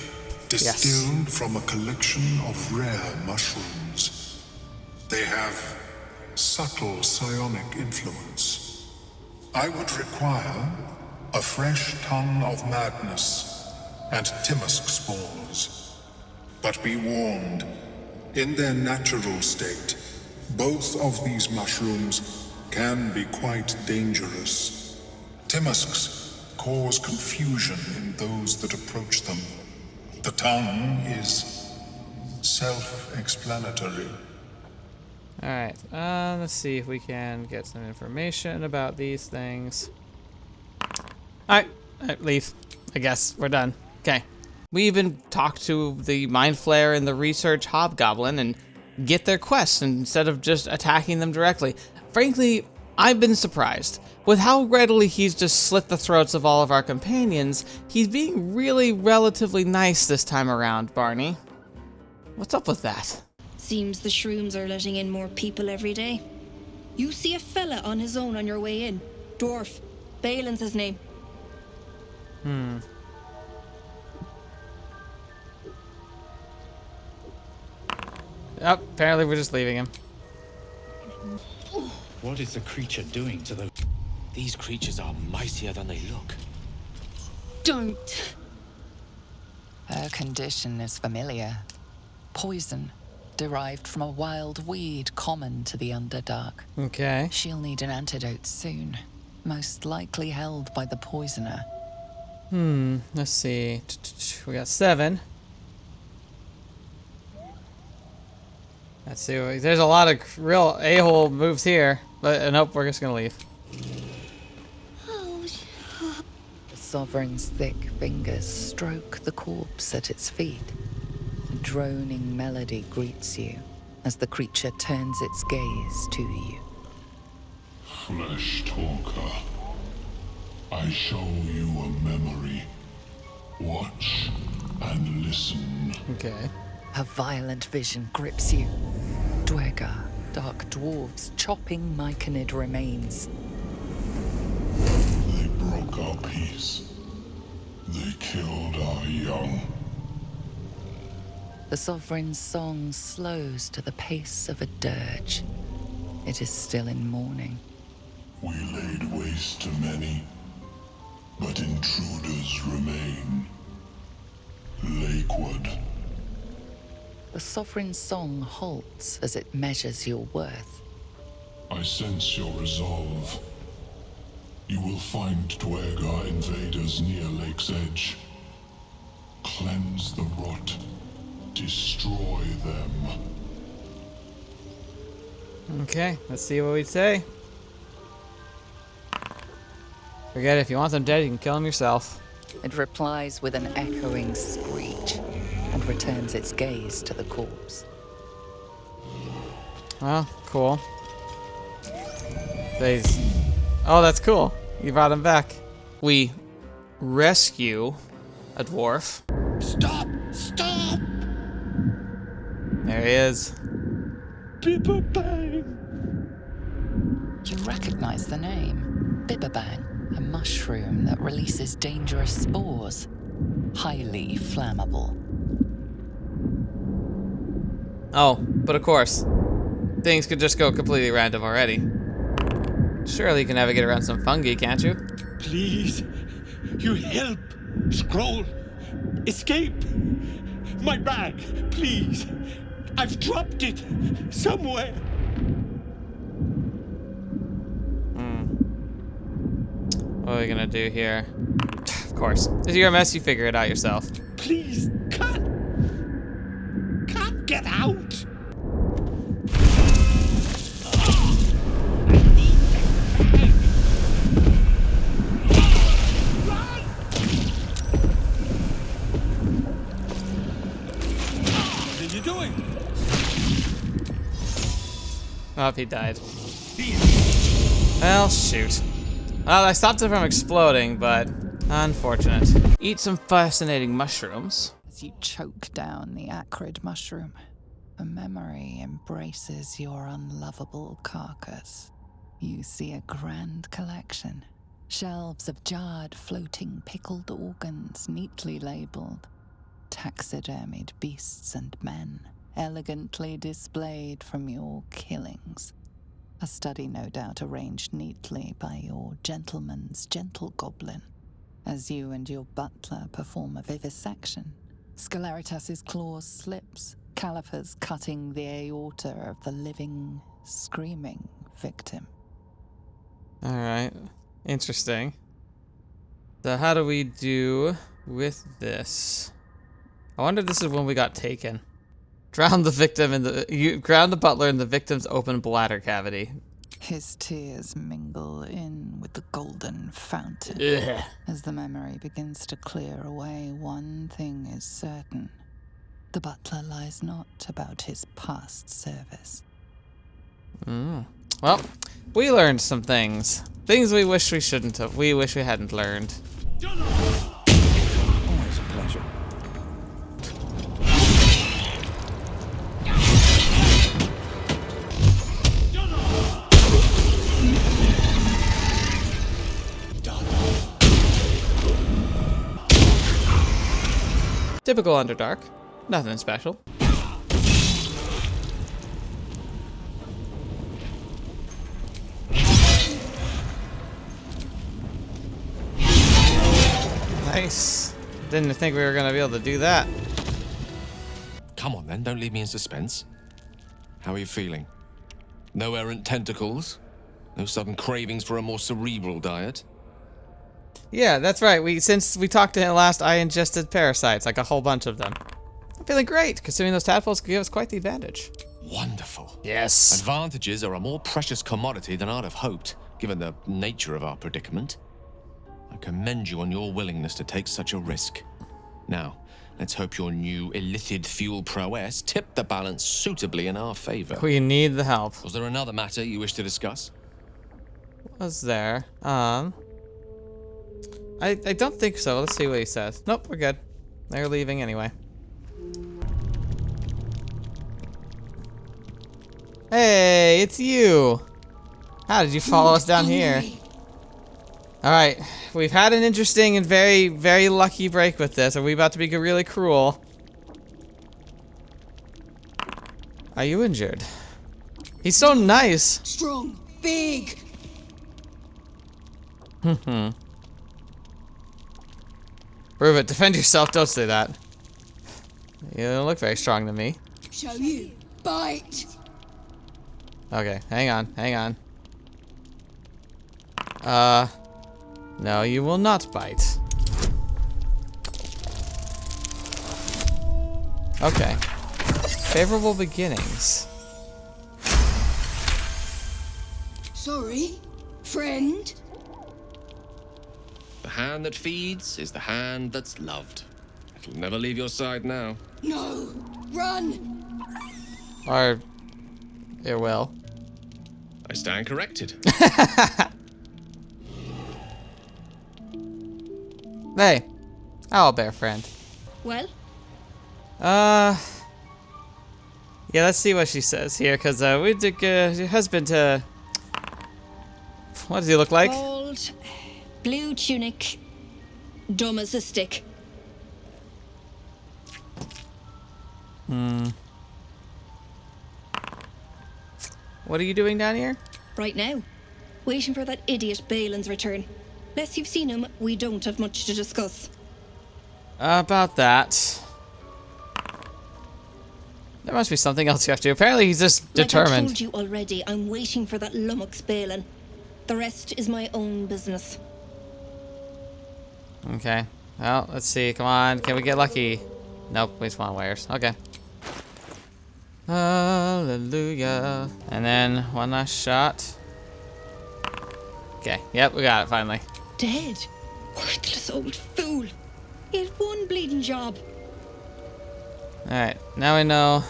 distilled from a collection of rare mushrooms. They have subtle psionic influence. I would require a fresh ton of madness and Timusk spores. But be warned, in their natural state, both of these mushrooms can be quite dangerous. Timusks cause confusion in those that approach them. The tongue is self-explanatory. Alright, let's see if we can get some information about these things. Alright, leave. I guess we're done. Okay. We even talked to the Mind Flayer and the Research Hobgoblin and get their quests instead of just attacking them directly. Frankly, I've been surprised. With how readily he's just slit the throats of all of our companions, he's being really relatively nice this time around, Barney. What's up with that? Seems the shrooms are letting in more people every day. You see a fella on his own on your way in. Dwarf. Balin's his name. Oh, apparently we're just leaving him. What is the creature doing to the... These creatures are mightier than they look. Don't. Her condition is familiar. Poison, derived from a wild weed common to the Underdark. Okay. She'll need an antidote soon, most likely held by the poisoner. Let's see. We got 7. Let's see. There's a lot of real a-hole moves here, but nope, we're just gonna leave. The Sovereign's thick fingers stroke the corpse at its feet. A droning melody greets you as the creature turns its gaze to you. Flesh talker, I show you a memory. Watch and listen. Okay. A violent vision grips you. Dwergar, dark dwarves chopping myconid remains. They broke our peace. They killed our young. The Sovereign's song slows to the pace of a dirge. It is still in mourning. We laid waste to many, but intruders remain. Lakewood. The Sovereign's song halts as it measures your worth. I sense your resolve. You will find Dwergar invaders near Lake's Edge. Cleanse the rot. Destroy them. Okay, let's see what we say. Forget it, if you want them dead, you can kill them yourself. It replies with an echoing screech and returns its gaze to the corpse. Well, cool. Oh, that's cool. You brought him back. We rescue a dwarf. Stop! Stop! There he is. Bibberbang! You recognize the name. Bibberbang, a mushroom that releases dangerous spores. Highly flammable. Oh, but of course, things could just go completely random already. Surely you can navigate around some fungi, can't you? Please, you help. Scroll. Escape. My bag, please. I've dropped it somewhere. What are we gonna do here? Of course. It's your mess, you figure it out yourself. Please, can't get out. What are you doing? Oh, he died. Well, shoot. Well, I stopped it from exploding, but unfortunate. Eat some fascinating mushrooms. As you choke down the acrid mushroom, a memory embraces your unlovable carcass. You see a grand collection. Shelves of jarred, floating, pickled organs neatly labeled. Taxidermied beasts and men, elegantly displayed from your killings. A study no doubt arranged neatly by your gentleman's gentle goblin. As you and your butler perform a vivisection, Scelaritas's claws slips, calipers cutting the aorta of the living, screaming victim. Alright, interesting. So how do we do with this? I wonder if this is when we got taken. Drown the victim in the butler in the victim's open bladder cavity. His tears mingle in with the golden fountain. Ugh. As the memory begins to clear away, one thing is certain. The butler lies not about his past service. Well, we learned some things. Things we wish we shouldn't have. We wish we hadn't learned. Always a pleasure. Typical Underdark. Nothing special. Nice. Didn't think we were gonna be able to do that. Come on then, don't leave me in suspense. How are you feeling? No errant tentacles? No sudden cravings for a more cerebral diet? Yeah, that's right. Since we talked to him last, I ingested parasites, like a whole bunch of them. I'm feeling great, considering those tadpoles could give us quite the advantage. Wonderful. Yes. Advantages are a more precious commodity than I'd have hoped, given the nature of our predicament. I commend you on your willingness to take such a risk. Now, let's hope your new illithid fuel prowess tipped the balance suitably in our favor. We need the help. Was there another matter you wish to discuss? Was there? I don't think so. Let's see what he says. Nope, we're good. They're leaving anyway. Hey, it's you. How did you follow us down here? Alright, we've had an interesting and very, very lucky break with this. Are we about to be really cruel? Are you injured? He's so nice. Strong, big. Prove it. Defend yourself. Don't say that. You don't look very strong to me. Show you. Bite. Okay, hang on, hang on. No, you will not bite. Okay. Favorable beginnings. Sorry, friend. The hand that feeds is the hand that's loved. It'll never leave your side now. No, run. Or it will. I stand corrected. Hey, I'll bear friend. Well? Yeah, let's see what she says here, because we took your husband to... What does he look like? Bald, blue tunic, dumb as a stick. What are you doing down here? Right now, waiting for that idiot Balin's return. Unless you've seen him, we don't have much to discuss. About that. There must be something else you have to do. Apparently he's just determined. Like I told you already, I'm waiting for that lummox Balin. The rest is my own business. Okay. Well, let's see. Come on. Can we get lucky? Nope. We spawn wires. Okay. Hallelujah. And then one last shot. Okay. Yep, we got it finally. Dead. Worthless old fool. He had one bleeding job. Alright. Now we know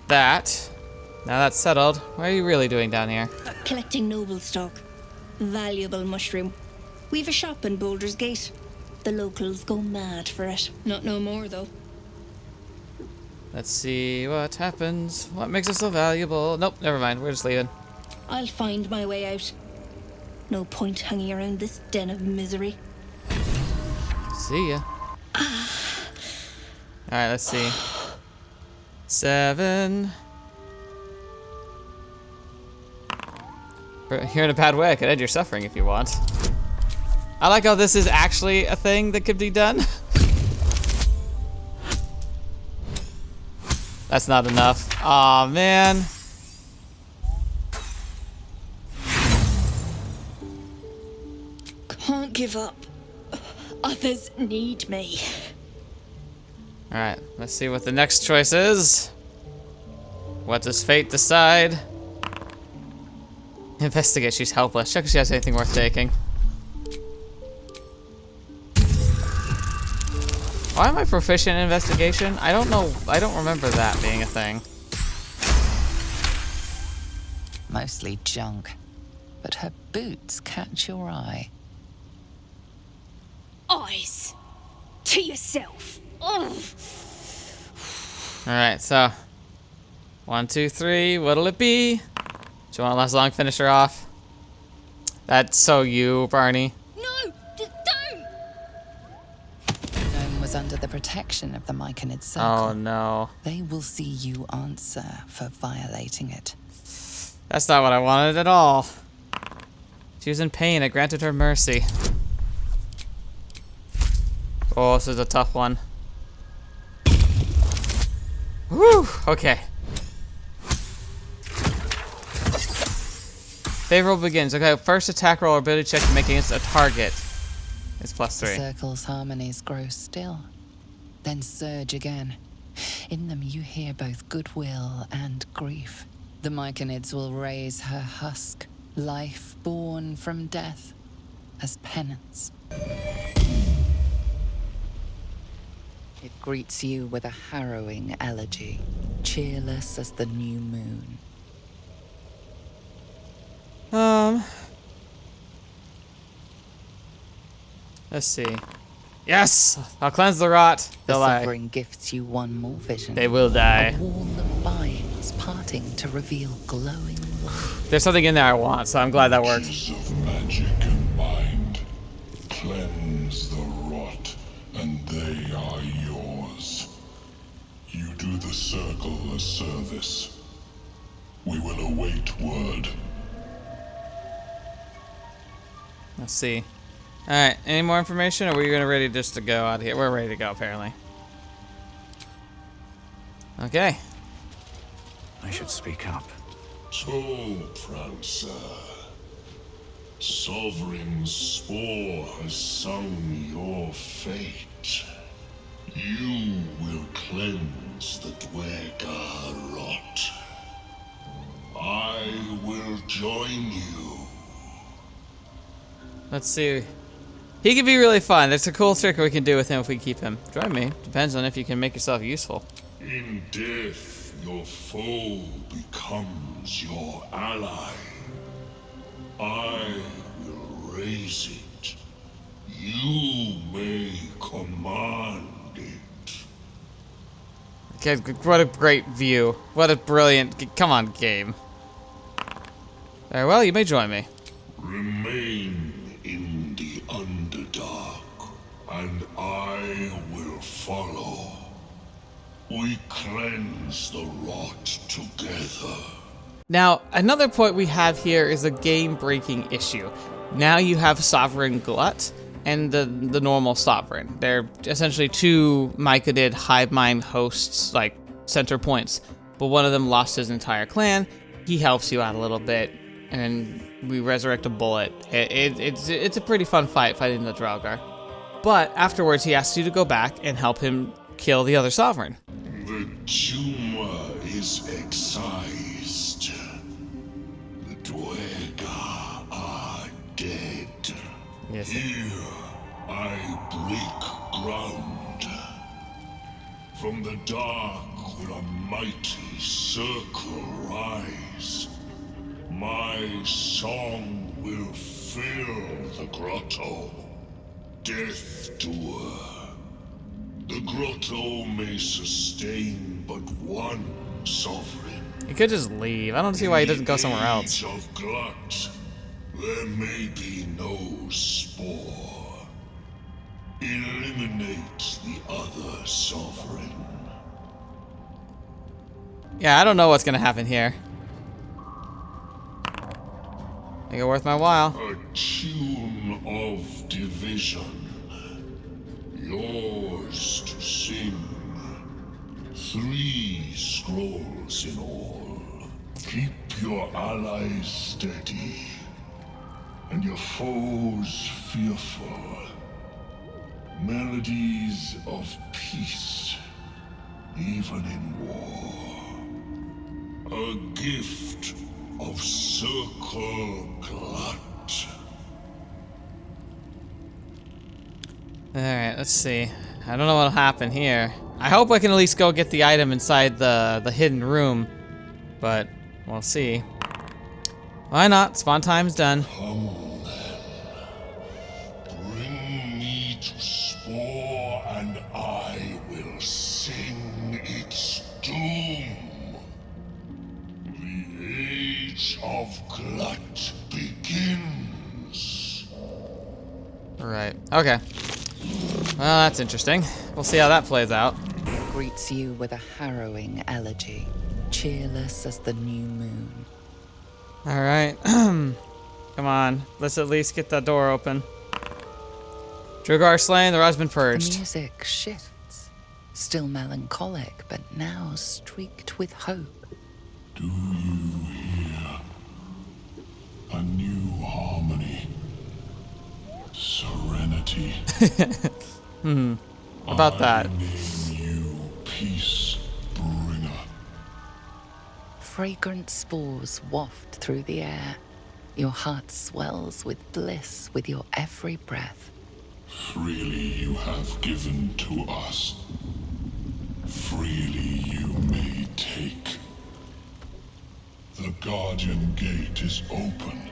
that. Now that's settled. What are you really doing down here? Collecting noble stock. Valuable mushroom. We've a shop in Boulder's Gate. The locals go mad for it. Not no more, though. Let's see what happens. What makes us so valuable? Nope, never mind. We're just leaving. I'll find my way out. No point hanging around this den of misery. See ya. Alright, let's see. 7. You're in a bad way. I could end your suffering if you want. I like how this is actually a thing that could be done. That's not enough. Aw, man. Can't give up. Others need me. Alright, let's see what the next choice is. What does fate decide? Investigate, she's helpless. Check if she has anything worth taking. Why am I proficient in investigation? I don't know. I don't remember that being a thing. Mostly junk, but her boots catch your eye. Eyes. To yourself. Ugh. Alright, so 1, 2, 3, what'll it be? Do you want to last long finish her off? That's so you, Barney. No, don't! Gnome was under the protection of the Myconid Circle. Oh no. They will see you answer for violating it. That's not what I wanted at all. She was in pain, I granted her mercy. Oh, this is a tough one. Whew, okay. Favorable begins. Okay, first attack roll or ability check to make against a target. It's +3. The circle's harmonies grow still, then surge again. In them you hear both goodwill and grief. The Myconids will raise her husk, life born from death, as penance. It greets you with a harrowing elegy, cheerless as the new moon. Let's see. Yes! I'll cleanse the rot. They'll The die. suffering gifts you one more vision. They will die. A wall of vines parting to reveal glowing light. There's something in there I want, so I'm glad that worked. Of magic and mind, cleanse the rot, and they are yours. You do the circle a service. We will await word. Let's see. Alright, any more information, or are we gonna ready just to go out of here? We're ready to go, apparently. Okay. I should speak up. So, Prancer, Sovereign Spore has sung your fate. You will cleanse the Dwergar rot. I will join you. Let's see. He can be really fun. There's a cool trick we can do with him if we keep him. Join me. Depends on if you can make yourself useful. In death, your foe becomes your ally. I will raise it. You may command it. Okay, what a great view. What a brilliant... Come on, game. Very well, you may join me. Remain in the Underdark, and I will follow. We cleanse the rot together. Now, another point we have here is a game-breaking issue. Now you have Sovereign Glut and the normal Sovereign. They're essentially two Myconid hive mind hosts, like center points. But one of them lost his entire clan. He helps you out a little bit, and we resurrect a bullet. It's a pretty fun fight, fighting the Draugr. But afterwards, he asks you to go back and help him kill the other Sovereign. The tumor is excised. The Dwergar are dead. Yes. Here I break ground. From the dark will a mighty circle rise. My song will fill the grotto. Death Doer. The grotto may sustain but one sovereign. He could just leave. I don't see why he doesn't go somewhere else. In the age of glut, there may be no spore. Eliminate the other sovereign. Yeah, I don't know what's gonna happen here. Make it worth my while. A tune of division. Yours to sing. 3 scrolls in all. Keep your allies steady, and your foes fearful. Melodies of peace, even in war. A gift of Circle Glut. Alright, let's see. I don't know what'll happen here. I hope I can at least go get the item inside the hidden room, but we'll see. Why not? Spawn time's done. Come then. Bring me to Spore and I will sing its doom. The Age of Glut begins. Right. Okay. Well, that's interesting. We'll see how that plays out. Greets you with a harrowing elegy, cheerless as the new moon. Alright. Come on. Let's at least get that door open. Drugar slain, the rod's been The purged. music shifts, still melancholic, but now streaked with hope. Do you hear? A new harmony. Serenity. About that. I name you Peace Bringer. Fragrant spores waft through the air. Your heart swells with bliss with your every breath. Freely you have given to us. Freely you may take. The Guardian Gate is open.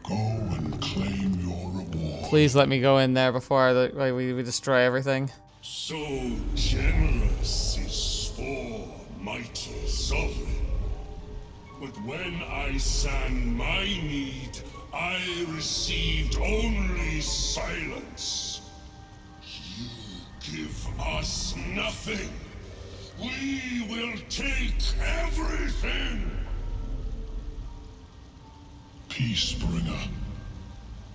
Go and claim your reward. Please let me go in there before we destroy everything. So generous is Spore, mighty sovereign. But when I sang my need, I received only silence. You give us nothing. We will take everything. Peacebringer,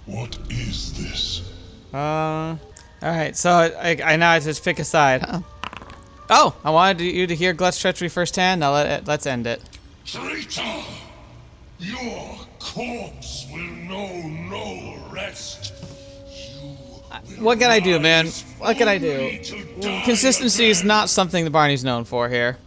what is this? Alright, so I now have to just pick a side. Huh? Oh, I wanted you to hear Glut's treachery firsthand. Now let's end it. Traitor! Your corpse will know no rest. What can I do, man? What can I do? Consistency is not something that Barney's known for here.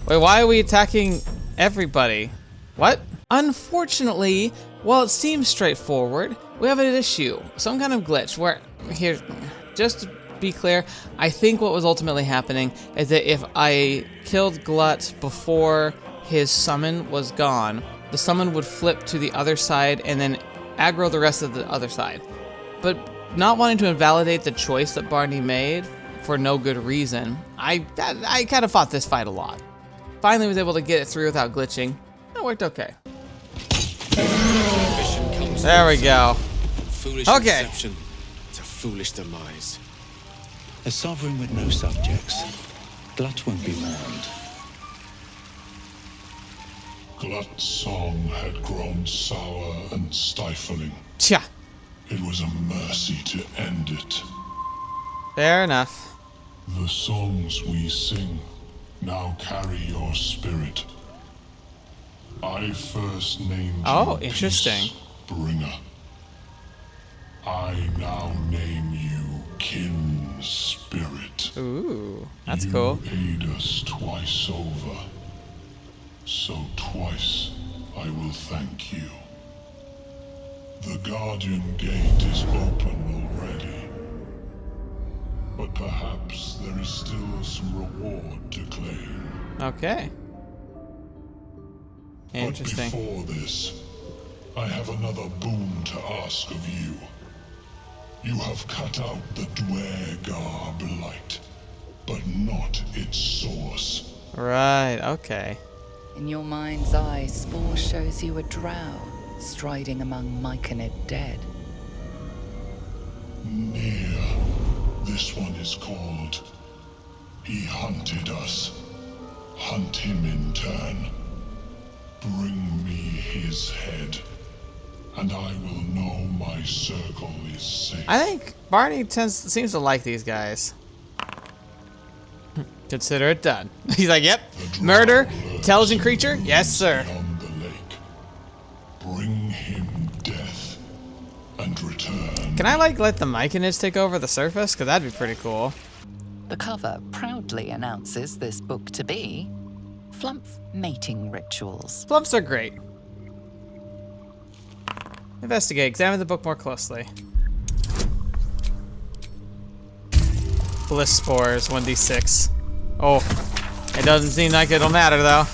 Wait, why are we attacking everybody? What? Unfortunately, while it seems straightforward, we have an issue. Some kind of glitch where, here, just to be clear, I think what was ultimately happening is that if I killed Glut before his summon was gone, the summon would flip to the other side and then aggro the rest of the other side. But not wanting to invalidate the choice that Barney made for no good reason, I kind of fought this fight a lot. Finally was able to get it through without glitching. That worked okay. There we go. Foolish Okay. Inception to foolish demise. A sovereign with no subjects. Glut won't be mourned. Glut's song had grown sour and stifling. Tja. It was a mercy to end it. Fair enough. The songs we sing now carry your spirit. I first named you interesting. Peacebringer. I now name you Kin Spirit. Ooh, that's cool. You aid us twice over. So twice I will thank you. The Guardian Gate is open already. But perhaps there is still some reward to claim. Okay. Interesting. But before this, I have another boon to ask of you. You have cut out the Dwegar blight, but not its source. Right, okay. In your mind's eye, Spore shows you a drow striding among Myconid dead. Near. This one is called. He hunted us. Hunt him in turn. Bring me his head, and I will know my circle is safe. I think Barney seems to like these guys. Consider it done. He's like, yep. Murder, intelligent creature, yes sir. Beyond the lake. Bring him death, and return. Can I like let the Myconids take over the surface? Cause that'd be pretty cool. The cover proudly announces this book to be Flumph Mating Rituals. Flumps are great. Investigate. Examine the book more closely. Bliss spores, 1d6. Oh, it doesn't seem like it'll matter though.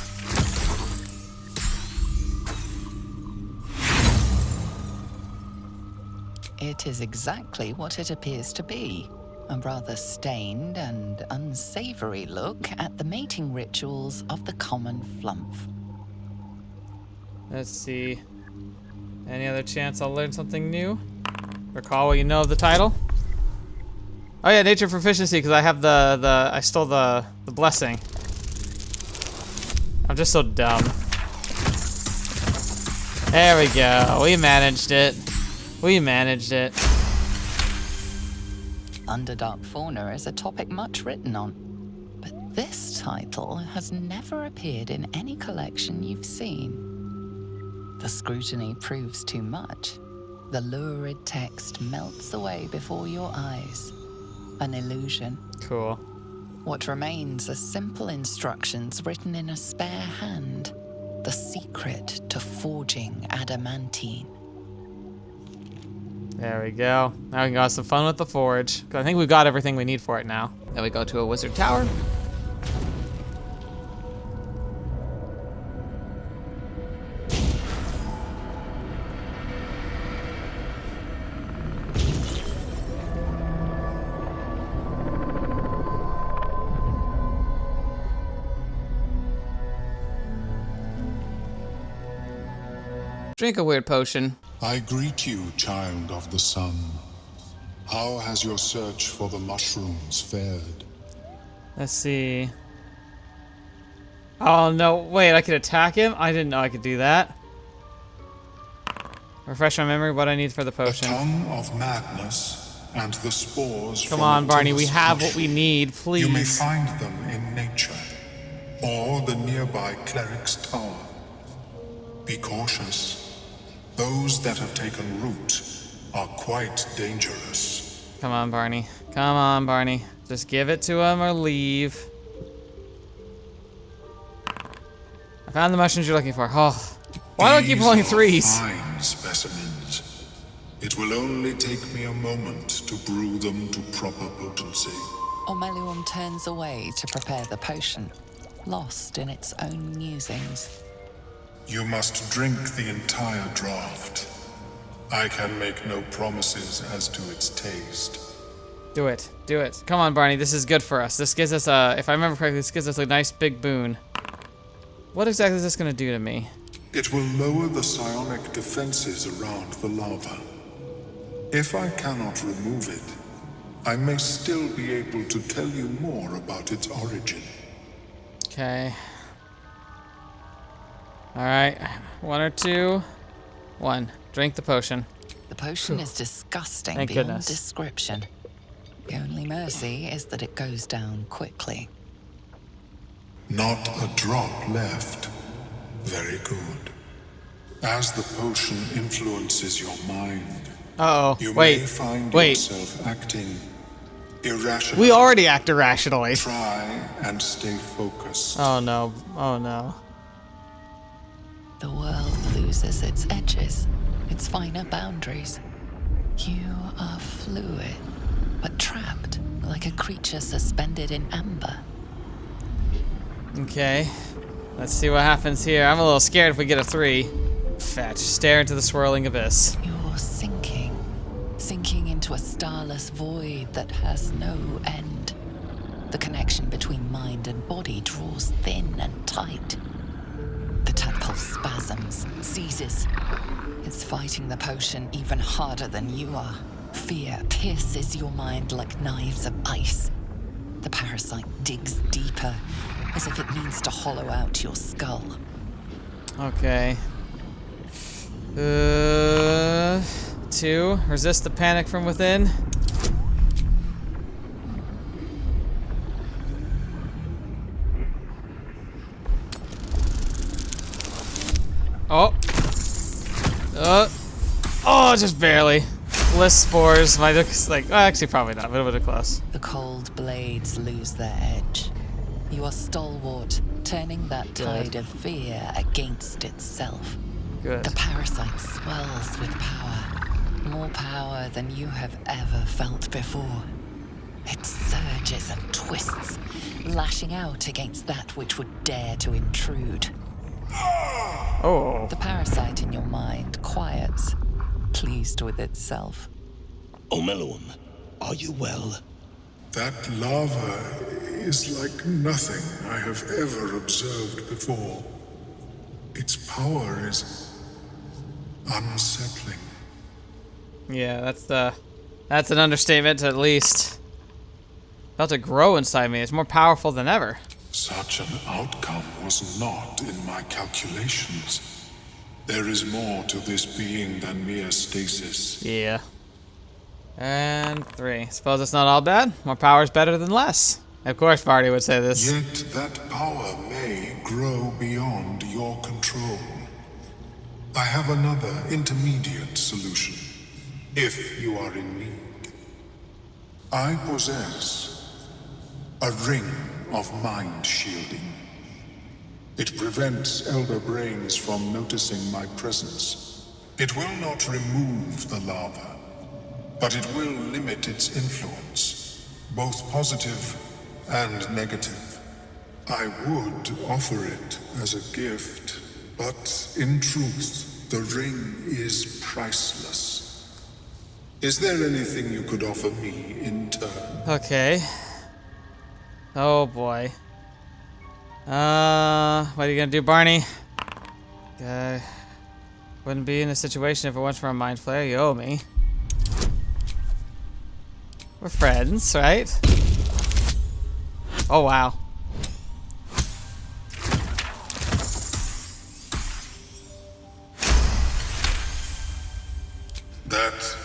It is exactly what it appears to be. A rather stained and unsavory look at the mating rituals of the common Flumph. Let's see. Any other chance I'll learn something new? Recall what you know of the title? Oh yeah, nature proficiency, because I have I stole the blessing. I'm just so dumb. There we go. We managed it. We managed it. Underdark fauna is a topic much written on, but this title has never appeared in any collection you've seen. The scrutiny proves too much. The lurid text melts away before your eyes. An illusion. Cool. What remains are simple instructions written in a spare hand. The secret to forging adamantine. There we go. Now we can go have some fun with the forge. I think we've got everything we need for it now. Then we go to a wizard tower. Drink a weird potion. I greet you, child of the sun. How has your search for the mushrooms fared? Let's see. Oh no, wait, I could attack him? I didn't know I could do that. Refresh my memory what I need for the potion. The tongue of madness and the spores. Come on, Barney, we have what we need, please. You may find them in nature or the nearby cleric's tower. Be cautious. Those that have taken root are quite dangerous. Come on, Barney. Come on, Barney. Just give it to him or leave. I found the mushrooms you're looking for. Oh, why do I keep rolling threes? Fine specimens. It will only take me a moment to brew them to proper potency. Ormelium turns away to prepare the potion, lost in its own musings. You must drink the entire draught. I can make no promises as to its taste. Do it. Do it. Come on, Barney. This is good for us. This gives us a, if I remember correctly, this gives us a nice big boon. What exactly is this going to do to me? It will lower the psionic defenses around the lava. If I cannot remove it, I may still be able to tell you more about its origin. Okay. Alright, 1 or 2. 1. Drink the potion. The potion is disgusting Thank beyond goodness. description. The only mercy is that it goes down quickly. Not a drop left. Very good. As the potion influences your mind, you may find yourself acting irrationally. We already act irrationally. Try and stay focused. Oh no. Oh no. The world loses its edges, its finer boundaries. You are fluid, but trapped like a creature suspended in amber. Okay. Let's see what happens here. I'm a little scared if we get a 3. Fetch. Stare into the swirling abyss. You're sinking into a starless void that has no end. The connection between mind and body draws thin and tight. The tadpole spasms, seizes. It's fighting the potion even harder than you are. Fear pierces your mind like knives of ice. The parasite digs deeper, as if it needs to hollow out your skull. Okay. 2. Resist the panic from within. Oh. Oh, just barely. list spores might look like, well, actually probably not, but a bit close. The cold blades lose their edge. You are stalwart, turning that tide of fear against itself. Good. The parasite swells with power. More power than you have ever felt before. It surges and twists, lashing out against that which would dare to intrude. Oh. The parasite in your mind quiets, pleased with itself. Omeluum, are you well? That lava is like nothing I have ever observed before. Its power is unsettling. Yeah, that's an understatement at least. Felt it grow inside me. It's more powerful than ever. Such an outcome was not in my calculations. There is more to this being than mere stasis. Yeah. And 3. Suppose it's not all bad. More power is better than less. Of course, Barney would say this. Yet that power may grow beyond your control. I have another intermediate solution, if you are in need. I possess a ring of mind shielding. It prevents elder brains from noticing my presence. It will not remove the lava, but it will limit its influence, both positive and negative. I would offer it as a gift, but in truth, the ring is priceless. Is there anything you could offer me in turn? Okay. Oh boy. What are you gonna do, Barney? Wouldn't be in a situation if it weren't for a mind flare. You owe me. We're friends, right? Oh wow. That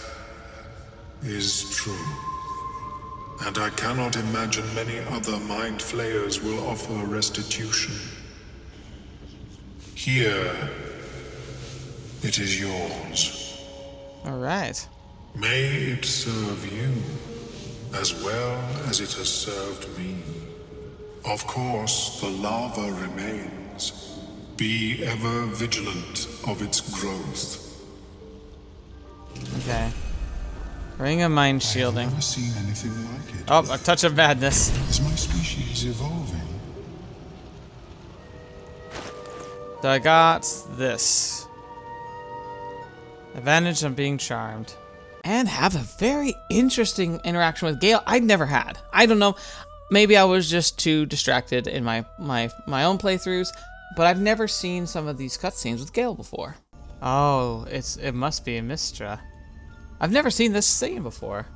is true. And I cannot imagine many other mind flayers will offer restitution. Here, it is yours. All right. May it serve you as well as it has served me. Of course, the lava remains. Be ever vigilant of its growth. Okay. Ring of mind shielding. I've never seen anything like it. Oh, a touch of madness. Is my species evolving? So I got this. Advantage on being charmed. And have a very interesting interaction with Gale I'd never had. I don't know. Maybe I was just too distracted in my own playthroughs, but I've never seen some of these cutscenes with Gale before. Oh, it must be a Mistra. I've never seen this scene before.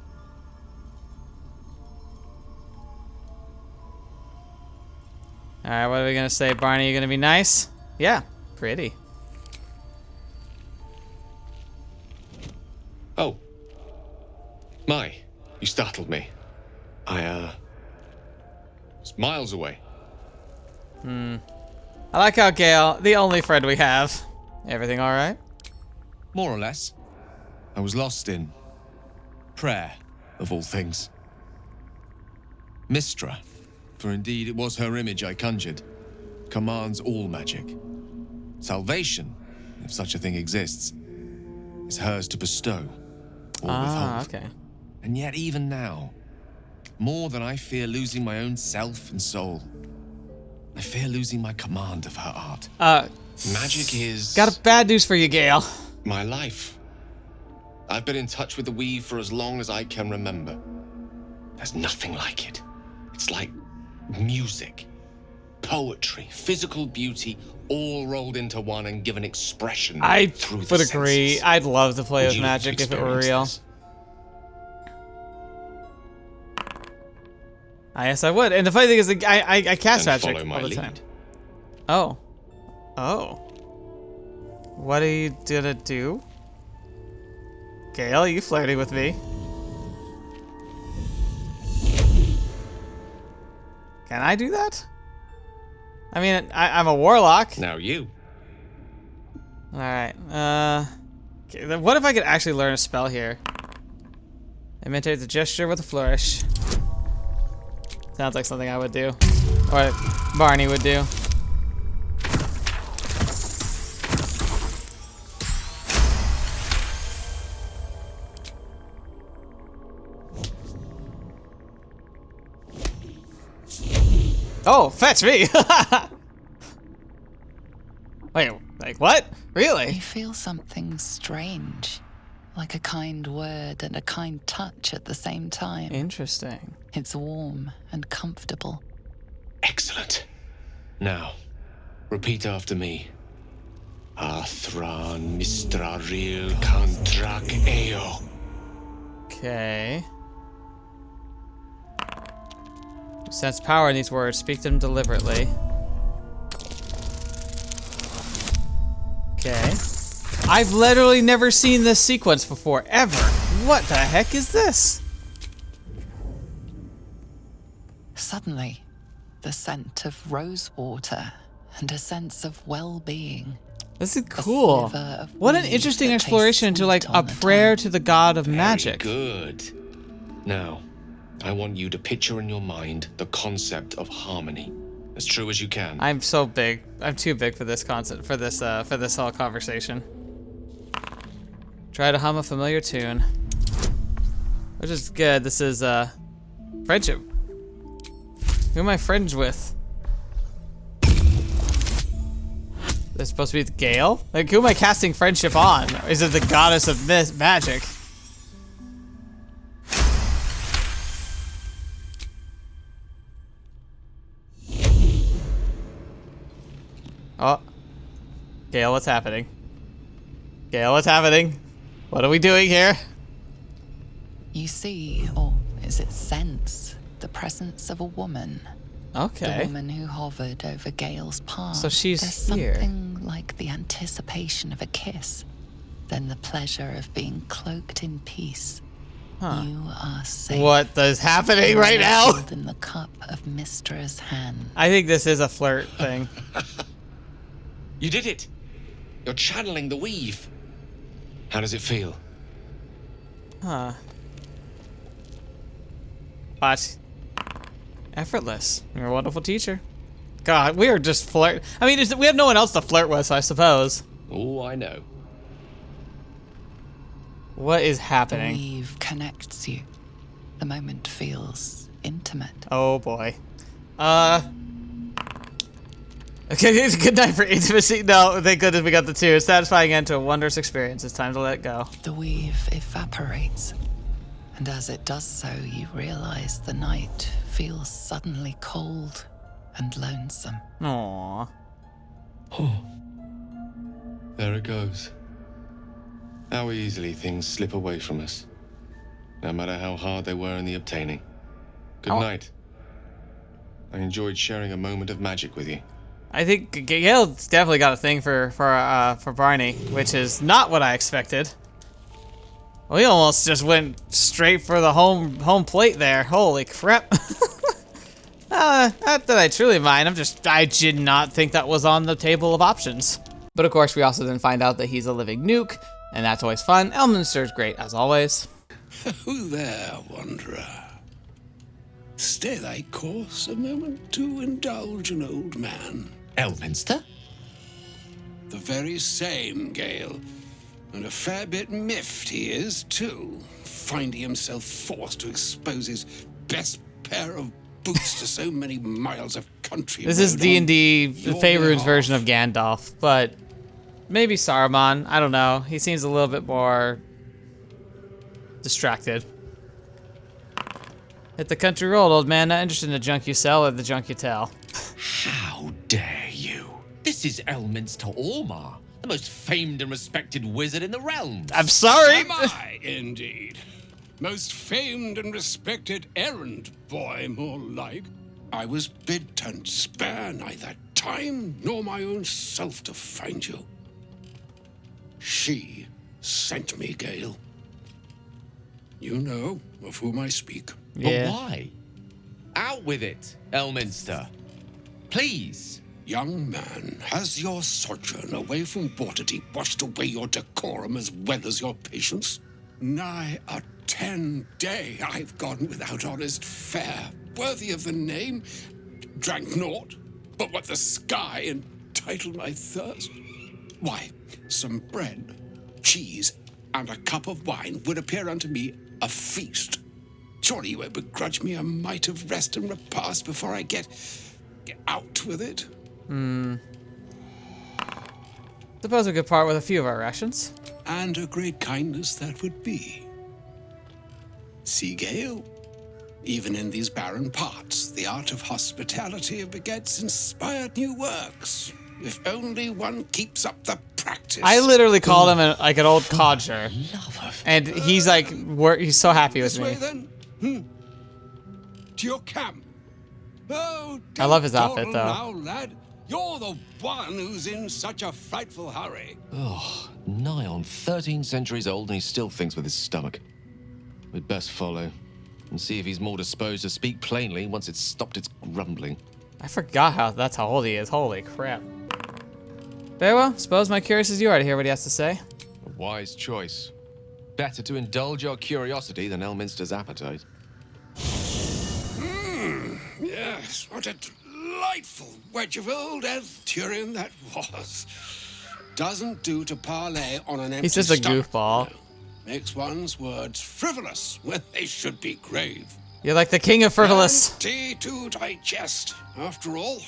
Alright, what are we gonna say, Barney? You gonna be nice? Yeah, pretty. Oh. My, you startled me. I was miles away. I like how Gale, the only friend we have. Everything alright? More or less. I was lost in prayer, of all things. Mistra, for indeed it was her image I conjured, commands all magic. Salvation, if such a thing exists, is hers to bestow or withhold. Okay. And yet even now, more than I fear losing my own self and soul, I fear losing my command of her art. Magic is... Got a bad news for you, Gale. My life. I've been in touch with the weave for as long as I can remember. There's nothing like it. It's like music, poetry, physical beauty, all rolled into one and given expression through the would agree. senses. I'd love to play Would with you magic if it were experience real. this? Yes, I would. And the funny thing is, I cast Then magic follow my all the lead. time. Oh. Oh. What are you gonna do? Gale, you flirting with me? Can I do that? I mean, I'm a warlock. Now you. Alright, okay, then what if I could actually learn a spell here? Imitate the gesture with a flourish. Sounds like something I would do. Or Barney would do. Oh, fetch me! Wait, like what? Really? You feel something strange. Like a kind word and a kind touch at the same time. Interesting. It's warm and comfortable. Excellent. Now, repeat after me. Athra Nistraril Kantrak Eo. Okay. You sense power in these words. Speak them deliberately. Okay. I've literally never seen this sequence before, ever. What the heck is this? Suddenly, the scent of rose water and a sense of well-being. This is cool. What an interesting exploration into like a prayer to the god of magic. Good. Now, I want you to picture in your mind the concept of harmony, as true as you can. I'm so big. I'm too big for this concept, for this whole conversation. Try to hum a familiar tune. Which is good. This is, friendship. Who am I friends with? This is supposed to be Gale? Like, who am I casting friendship on? Is it the goddess of magic? Oh. Gale, what's happening? Gale, what's happening? What are we doing here? You see, or is it sense, the presence of a woman. Okay. The woman who hovered over Gale's path. So she's There's here. something like the anticipation of a kiss, then the pleasure of being cloaked in peace. Huh. You are safe. What is happening right now? In the cup of Mistra's hand. I think this is a flirt thing. You did it! You're channeling the weave. How does it feel? Huh. But effortless. You're a wonderful teacher. God, we are just flirt. I mean, we have no one else to flirt with, I suppose. Oh, I know. What is The happening? weave connects you. The moment feels intimate. Oh boy. Okay, it's a good night for intimacy. No, thank goodness we got the two. A satisfying end to a wondrous experience. It's time to let go. The weave evaporates. And as it does so, you realize the night feels suddenly cold and lonesome. Aww. Oh. There it goes. How easily things slip away from us. No matter how hard they were in the obtaining. Good night. I enjoyed sharing a moment of magic with you. I think Gale's definitely got a thing for Barney, which is not what I expected. We almost just went straight for the home plate there. Holy crap. Not that I truly mind. I did not think that was on the table of options. But of course, we also then find out that he's a living nuke, and that's always fun. Elminster's great, as always. Who there, wanderer? Stay thy course a moment to indulge an old man. Elminster? The very same, Gale. And a fair bit miffed he is, too, finding himself forced to expose his best pair of boots to so many miles of country. This is D&D Faerun's version of Gandalf, but maybe Saruman. I don't know. He seems a little bit more distracted. Hit the country road, old man. Not interested in the junk you sell or the junk you tell. How dare you? This is Elminster Ormar, the most famed and respected wizard in the realms. I'm sorry. Am I, indeed? Most famed and respected errand boy, more like. I was bid to spare neither time nor my own self to find you. She sent me, Gale. You know of whom I speak. Yeah. But why? Out with it, Elminster. Please. Young man, has your sojourn away from Waterdeep washed away your decorum as well as your patience? Nigh a 10 day I've gone without honest fare, worthy of the name. Drank naught, but what the sky entitled my thirst. Why, some bread, cheese, and a cup of wine would appear unto me a feast. Surely you won't begrudge me a mite of rest and repast before I get out with it? Suppose we could part with a few of our rations. And a great kindness that would be. See, Gale, even in these barren parts, the art of hospitality begets inspired new works. If only one keeps up the practice. I literally called him like an old codger, and he's like, he's so happy with This way, me. then? To your camp. Oh, I love his don't outfit, dawdle though. Now, lad. You're the one who's in such a frightful hurry. Oh, nigh on 13 centuries old and he still thinks with his stomach. We'd best follow and see if he's more disposed to speak plainly once it's stopped its grumbling. I forgot that's how old he is. Holy crap. Very well, suppose my curious as you are to hear what he has to say. A wise choice. Better to indulge your curiosity than Elminster's appetite. Yes, what a delightful wedge of old Arthurian that was. Doesn't do to parley on an empty He's just a stomach, goofball. you know. Makes one's words frivolous when they should be grave. You're like the king of frivolous. Empty to digest, after all.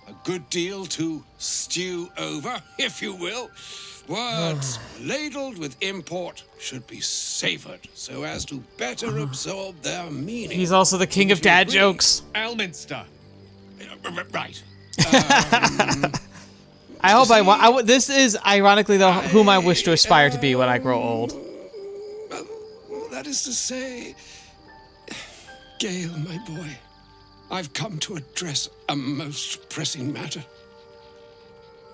A good deal to stew over, if you will. Words ladled with import should be savored so as to better absorb their meaning. He's also the king of dad jokes. Elminster. Right. I hope I want. This is ironically though whom I wish to aspire to be when I grow old. That is to say, Gale, my boy, I've come to address a most pressing matter.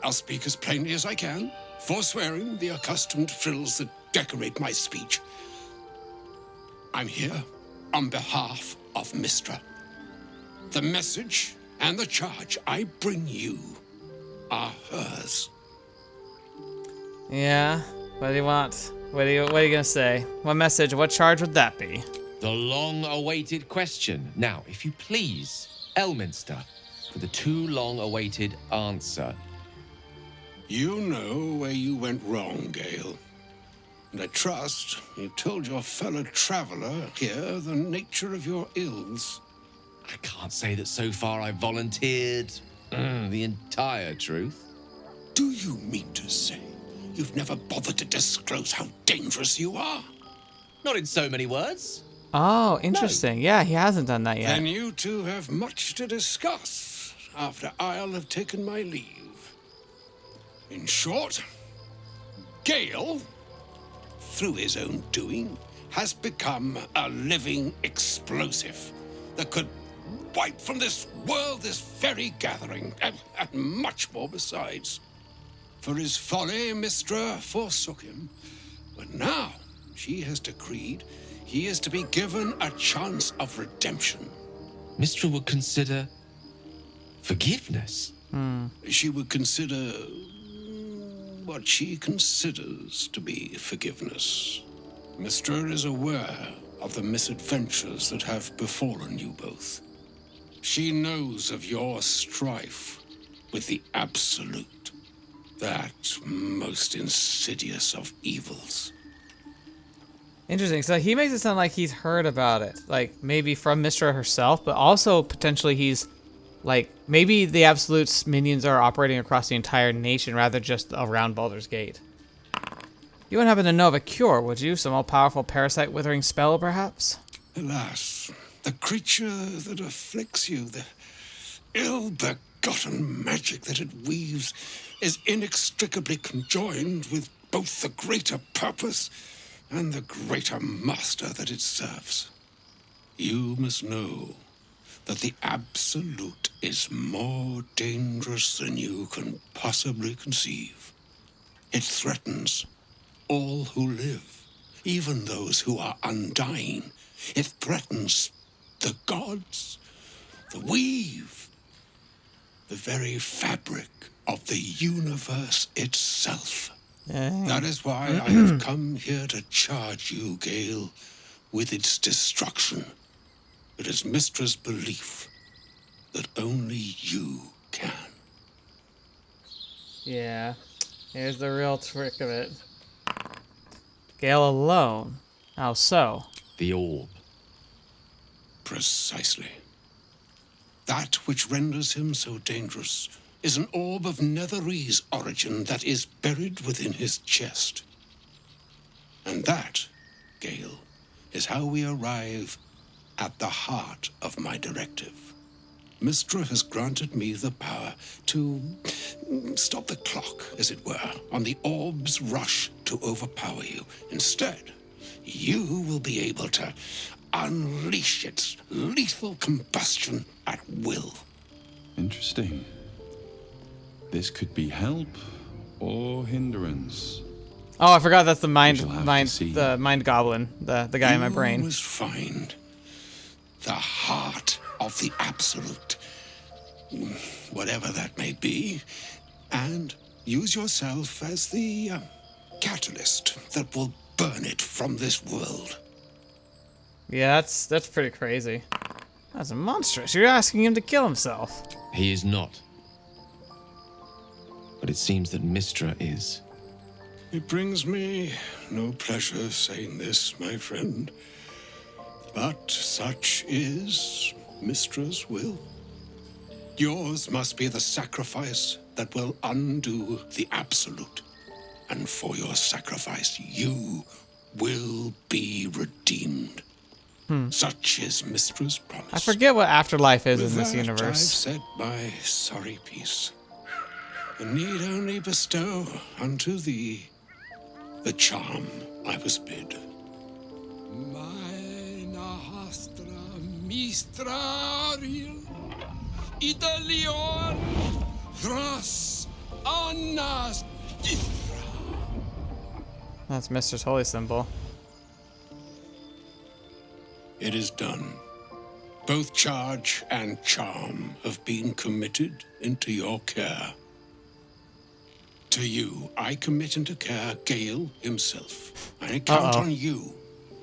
I'll speak as plainly as I can, forswearing the accustomed frills that decorate my speech. I'm here on behalf of Mystra. The message and the charge I bring you are hers. Yeah. What do you want? What are you gonna say? What message? What charge would that be? The long-awaited question. Now, if you please, Elminster, for the too long-awaited answer. You know where you went wrong, Gale. And I trust you've told your fellow traveler here the nature of your ills. I can't say that so far I've volunteered the entire truth. Do you mean to say you've never bothered to disclose how dangerous you are? Not in so many words. Oh, interesting. No. Yeah, he hasn't done that yet. Then you two have much to discuss after I'll have taken my leave. In short, Gale, through his own doing, has become a living explosive that could wipe from this world this very gathering, and much more besides. For his folly, Mystra forsook him, but now she has decreed he is to be given a chance of redemption. Mystra would consider forgiveness. She would consider what she considers to be forgiveness. Mystra is aware of the misadventures that have befallen you both. She knows of your strife with the Absolute, that most insidious of evils. Interesting. So he makes it sound like he's heard about it, like maybe from Mystra herself, but also potentially he's like maybe the Absolute's minions are operating across the entire nation rather just around Baldur's Gate. You wouldn't happen to know of a cure, would you? Some all-powerful parasite withering spell, perhaps? Alas, the creature that afflicts you, the ill-begotten magic that it weaves, is inextricably conjoined with both the greater purpose and the greater master that it serves. You must know that the Absolute is more dangerous than you can possibly conceive. It threatens all who live, even those who are undying. It threatens the gods, the weave, the very fabric of the universe itself. That is why I have come here to charge you, Gale, with its destruction. It is Mystra's belief that only you can. Yeah, here's the real trick of it. Gale alone. How so? The orb. Precisely. That which renders him so dangerous is an orb of Netherese origin that is buried within his chest. And that, Gale, is how we arrive at the heart of my directive. Mystra has granted me the power to stop the clock, as it were, on the orb's rush to overpower you. Instead, you will be able to unleash its lethal combustion at will. Interesting. This could be help or hindrance. Oh, I forgot that's the mind goblin, the guy in my You brain. must find the heart of the absolute, whatever that may be, and use yourself as the catalyst that will burn it from this world. Yeah, that's pretty crazy. That's monstrous. You're asking him to kill himself. He is not. But it seems that Mystra is. It brings me no pleasure saying this, my friend, but such is Mystra's will. Yours must be the sacrifice that will undo the absolute, and for your sacrifice you will be redeemed. Such is Mystra's promise. I forget what afterlife is With in this that, universe. I've said my sorry piece, and need only bestow unto thee the charm I was bid. Meine hastra mistraril Italion thras annas dithra. That's Mister's holy symbol. It is done. Both charge and charm have been committed into your care. To you, I commit into care Gale himself. I count on you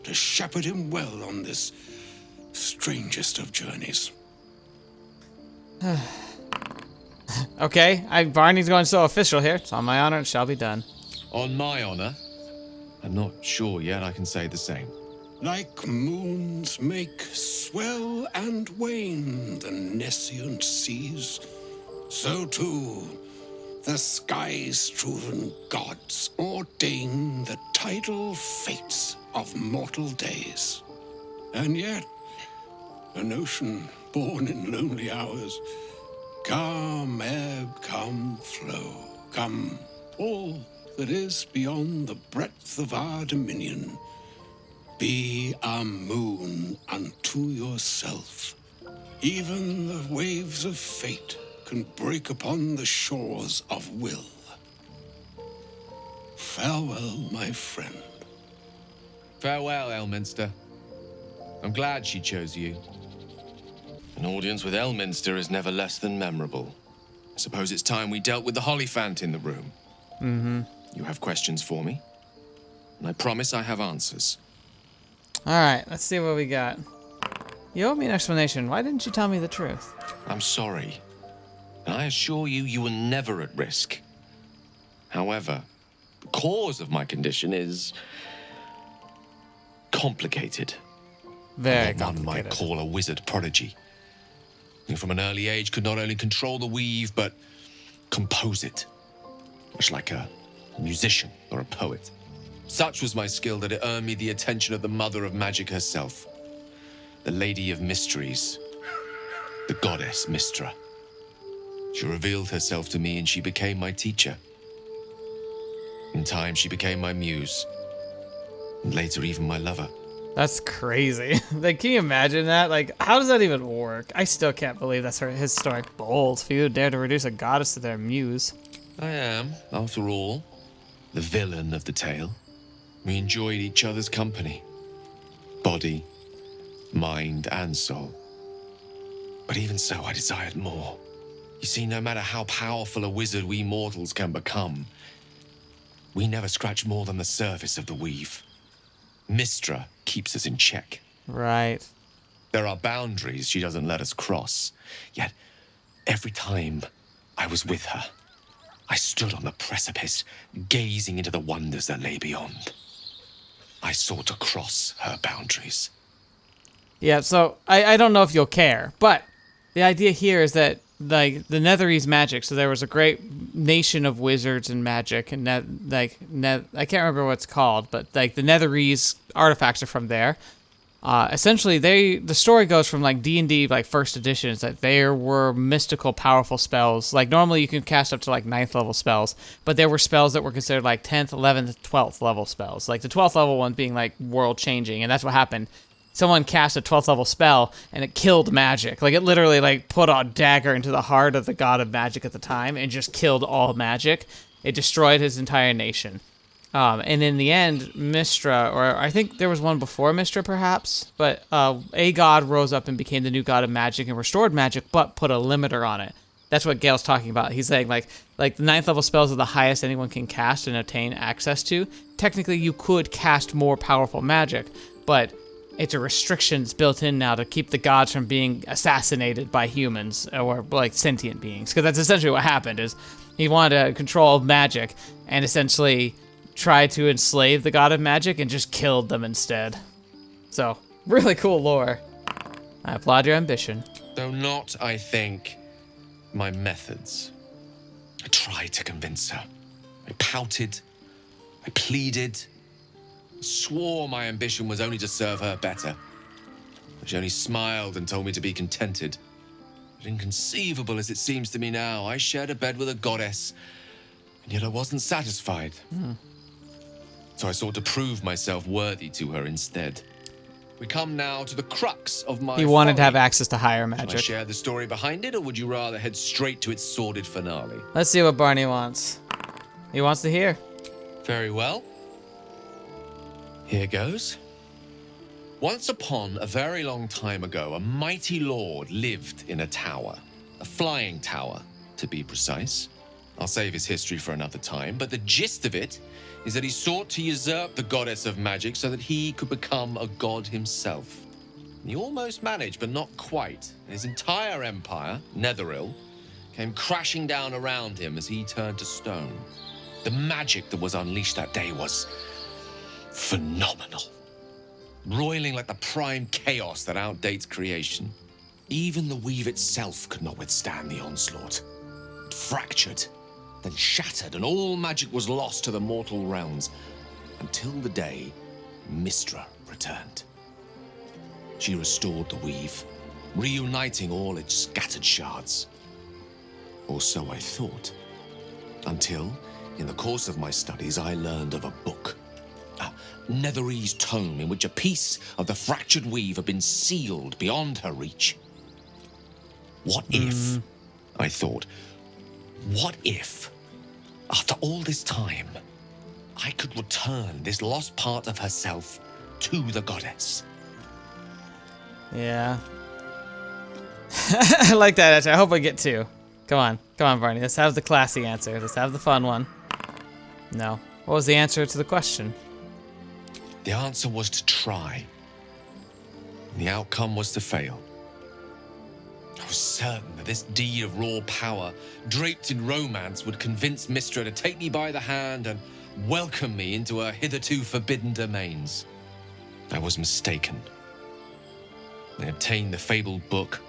to shepherd him well on this strangest of journeys. Okay, Barney's going so official here. It's on my honor, it shall be done. On my honor? I'm not sure yet I can say the same. Like moons make swell and wane the nescient seas, so too the sky-strewn gods ordain the tidal fates of mortal days. And yet, an ocean born in lonely hours, come ebb, come flow, come all that is beyond the breadth of our dominion. Be a moon unto yourself. Even the waves of fate can break upon the shores of will. Farewell, my friend. Farewell, Elminster. I'm glad she chose you. An audience with Elminster is never less than memorable. I suppose it's time we dealt with the Hollyphant in the room. Mm-hmm. You have questions for me, and I promise I have answers. Alright, let's see what we got. You owe me an explanation. Why didn't you tell me the truth? I'm sorry. And I assure you, you were never at risk. However, the cause of my condition is complicated. Very What one might complicated. call a wizard prodigy. You from an early age could not only control the weave, but compose it. Much like a musician or a poet. Such was my skill that it earned me the attention of the mother of magic herself. The Lady of Mysteries. The goddess Mystra. She revealed herself to me and she became my teacher. In time, she became my muse. And later, even my lover. That's crazy. Like, can you imagine that? Like, how does that even work? I still can't believe that's her historic bold for you to dare to reduce a goddess to their muse. I am, after all, the villain of the tale. We enjoyed each other's company. Body, mind, and soul. But even so, I desired more. You see, no matter how powerful a wizard we mortals can become, we never scratch more than the surface of the weave. Mystra keeps us in check. Right. There are boundaries she doesn't let us cross. Yet, every time I was with her, I stood on the precipice, gazing into the wonders that lay beyond. I sought to cross her boundaries. Yeah, so I don't know if you'll care, but the idea here is that, like, the Netherese magic, so there was a great nation of wizards and magic, and I can't remember what it's called, but like the Netherese artifacts are from there. Essentially, the story goes from like D&D like first editions that there were mystical, powerful spells. Like normally you can cast up to like 9th level spells, but there were spells that were considered like 10th, 11th, 12th level spells. Like the 12th level one being like world changing, and that's what happened. Someone cast a 12th level spell and it killed magic. Like it literally like put a dagger into the heart of the god of magic at the time and just killed all magic. It destroyed his entire nation. And in the end, Mystra, or I think there was one before Mystra perhaps, but a god rose up and became the new god of magic and restored magic, but put a limiter on it. That's what Gale's talking about. He's saying like the 9th level spells are the highest anyone can cast and obtain access to. Technically, you could cast more powerful magic, but it's a restrictions built in now to keep the gods from being assassinated by humans or like sentient beings. Because that's essentially what happened is he wanted to control magic and essentially tried to enslave the god of magic and just killed them instead. So, really cool lore. I applaud your ambition. Though not, I think, my methods. I tried to convince her. I pouted. I pleaded. Swore my ambition was only to serve her better. But she only smiled and told me to be contented. But inconceivable as it seems to me now, I shared a bed with a goddess, and yet I wasn't satisfied. So I sought to prove myself worthy to her instead. We come now to the crux of my He wanted to folly. have access to higher Shall I magic. share the story behind it, or would you rather head straight to its sordid finale? Let's see what Barney wants. He wants to hear. Very well. Here goes. Once upon a very long time ago, a mighty lord lived in a tower. A flying tower, to be precise. I'll save his history for another time, but the gist of it is that he sought to usurp the goddess of magic so that he could become a god himself. He almost managed, but not quite. His entire empire, Netheril, came crashing down around him as he turned to stone. The magic that was unleashed that day was phenomenal. Roiling like the prime chaos that outdates creation. Even the weave itself could not withstand the onslaught. It fractured, then shattered, and all magic was lost to the mortal realms, until the day Mystra returned. She restored the weave, reuniting all its scattered shards. Or so I thought. Until, in the course of my studies, I learned of a book. A Netherese tome in which a piece of the fractured weave had been sealed beyond her reach. What if, I thought, what if, after all this time, I could return this lost part of herself to the goddess? Yeah. I like that answer. I hope I get two. Come on, Barney. Let's have the classy answer. Let's have the fun one. No. What was the answer to the question? The answer was to try. The outcome was to fail. I was certain that this deed of raw power, draped in romance, would convince Mystra to take me by the hand and welcome me into her hitherto forbidden domains. I was mistaken. I obtained the fabled book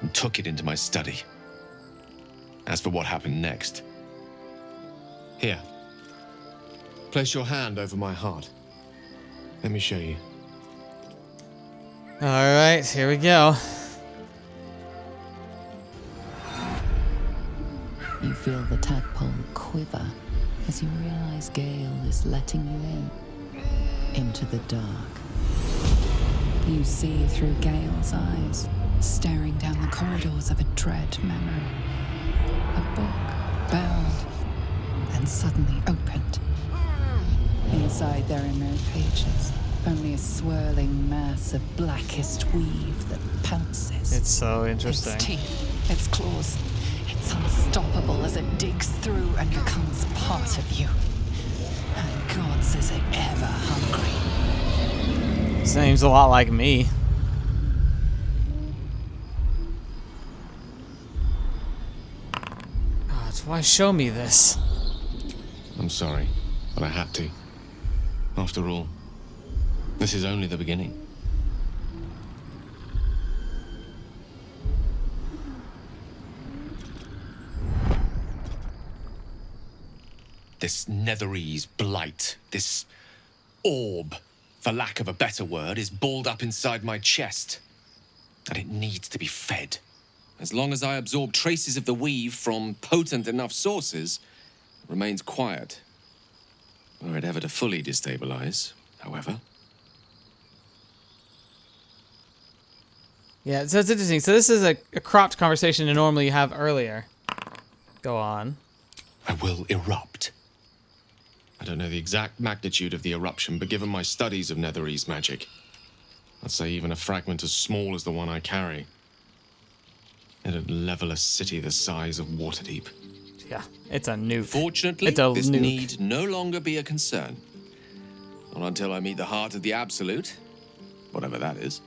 and took it into my study. As for what happened next, here, place your hand over my heart. Let me show you. All right, here we go. You feel the tadpole quiver as you realize Gale is letting you into the dark. You see through Gale's eyes, staring down the corridors of a dread memory. A book bound and suddenly opened. Inside there are no pages, only a swirling mass of blackest weave that pounces. It's so interesting. Its teeth, its claws, it's unstoppable as it digs through and becomes part of you. And God says it ever hungry. Seems a lot like me. Oh, that's why show me this. I'm sorry, but I had to. After all, this is only the beginning. This Netherese blight, this orb, for lack of a better word, is balled up inside my chest. And it needs to be fed. As long as I absorb traces of the weave from potent enough sources, it remains quiet. Were it ever to fully destabilize, however. Yeah, so it's interesting. So this is a cropped conversation that normally you have earlier. Go on. I will erupt. I don't know the exact magnitude of the eruption, but given my studies of Netherese magic, I'd say even a fragment as small as the one I carry, it'd level a city the size of Waterdeep. Yeah, it's a nuke. Fortunately, this need no longer be a concern. Not until I meet the heart of the Absolute, whatever that is.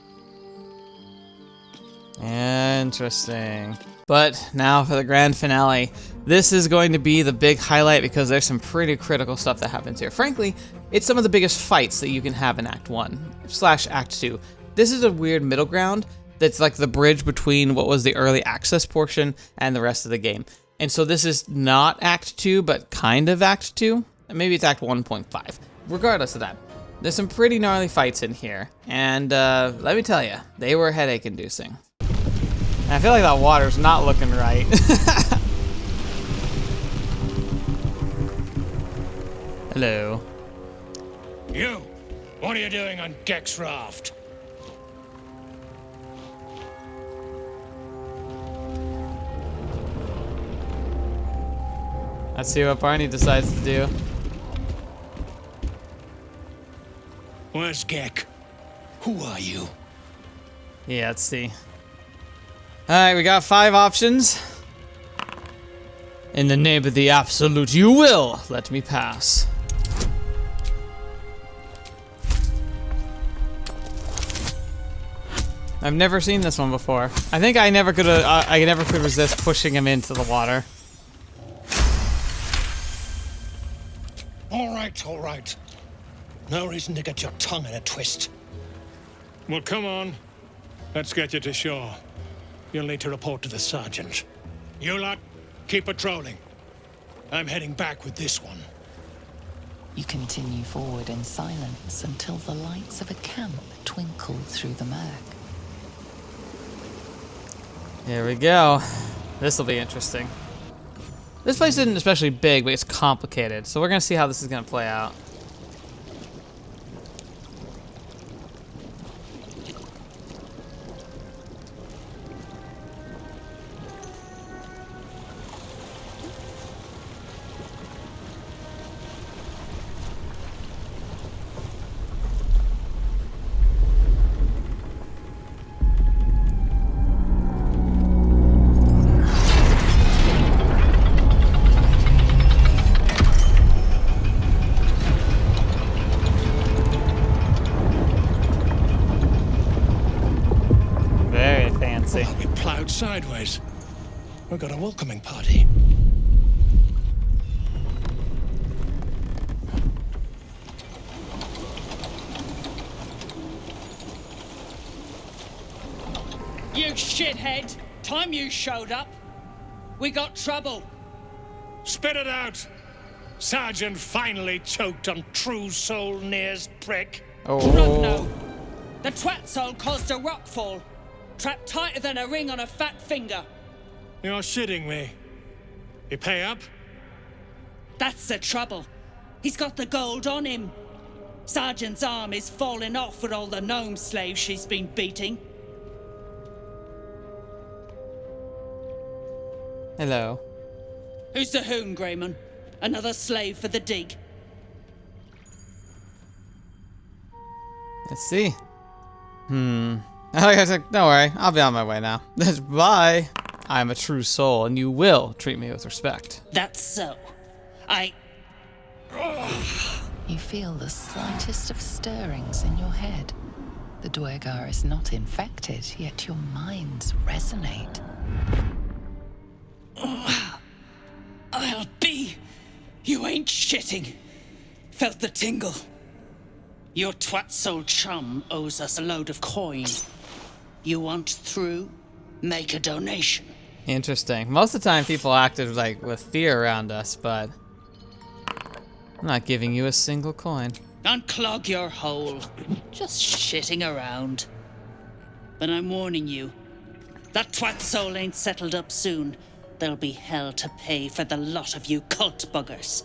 Interesting. But now for the grand finale. This is going to be the big highlight because there's some pretty critical stuff that happens here. Frankly, it's some of the biggest fights that you can have in Act 1/Act 2. This is a weird middle ground that's like the bridge between what was the early access portion and the rest of the game. And so this is not Act 2, but kind of Act 2. Maybe it's Act 1.5. Regardless of that, there's some pretty gnarly fights in here. And let me tell you, they were headache-inducing. And I feel like that water's not looking right. Hello. You! What are you doing on Gek's raft? Let's see what Barney decides to do. Where's Gek? Who are you? Yeah, let's see. Alright, we got 5 options. In the name of the Absolute, you will let me pass. I've never seen this one before. I think I never could resist pushing him into the water. All right. No reason to get your tongue in a twist. Well, come on. Let's get you to shore. You'll need to report to the sergeant. You lot, keep patrolling. I'm heading back with this one. You continue forward in silence until the lights of a camp twinkle through the murk. Here we go. This'll be interesting. This place isn't especially big, but it's complicated. So we're gonna see how this is gonna play out. Well, we plowed sideways. We've got a welcoming party. You shithead! Time you showed up. We got trouble. Spit it out! Sergeant finally choked on True Soul Near's prick. No. The twat soul caused a rockfall. Trapped tighter than a ring on a fat finger. You're shitting me. You pay up? That's the trouble. He's got the gold on him. Sergeant's arm is falling off with all the gnome slaves she's been beating. Hello. Who's the hoon, Greyman? Another slave for the dig? Let's see. I was like, don't worry, I'll be on my way now. Bye. I'm a true soul, and you will treat me with respect. That's so. You feel the slightest of stirrings in your head. The Duergar is not infected, yet your minds resonate. I'll be. You ain't shitting. Felt the tingle. Your twat-soul chum owes us a load of coin. You want through? Make a donation. Interesting. Most of the time people acted like with fear around us, but I'm not giving you a single coin. Unclog your hole. Just shitting around. But I'm warning you, that twat soul ain't settled up soon. There'll be hell to pay for the lot of you cult buggers.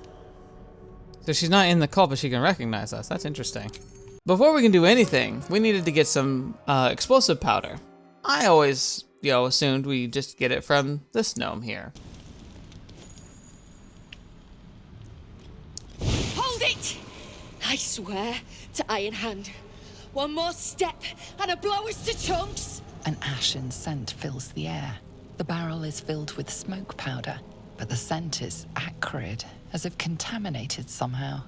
So she's not in the cult, but she can recognize us. That's interesting. Before we can do anything, we needed to get some explosive powder. I always, assumed we just get it from this gnome here. Hold it! I swear to Iron Hand. One more step and I blow us to chunks! An ashen scent fills the air. The barrel is filled with smoke powder, but the scent is acrid, as if contaminated somehow.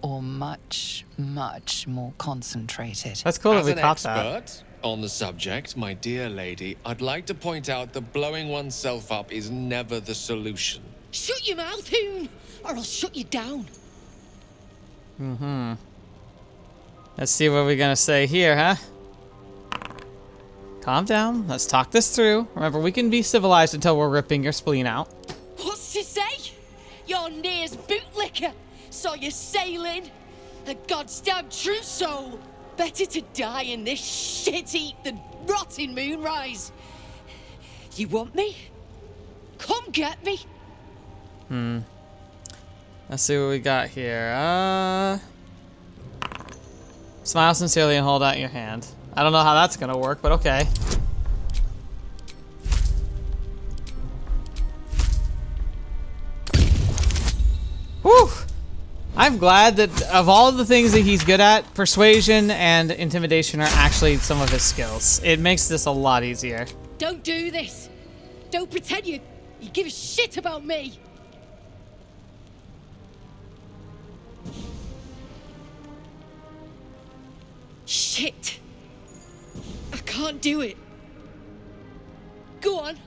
Or much, much more concentrated. That's cool that we caught As an expert on the subject, my dear lady, I'd like to point out that blowing oneself up is never the solution. Shut your mouth, Hoon, or I'll shut you down. Let's see what we're gonna say here, huh? Calm down. Let's talk this through. Remember, we can be civilized until we're ripping your spleen out. What's to say? You're Near's bootlicker. Saw you sailing. A goddamn true soul. Better to die in this shit heap than rot in Moonrise. You want me? Come get me. Let's see what we got here. Smile sincerely and hold out your hand. I don't know how that's gonna work, but okay. Whew! I'm glad that of all the things that he's good at, persuasion and intimidation are actually some of his skills. It makes this a lot easier. Don't do this. Don't pretend you give a shit about me. Shit. I can't do it. Go on.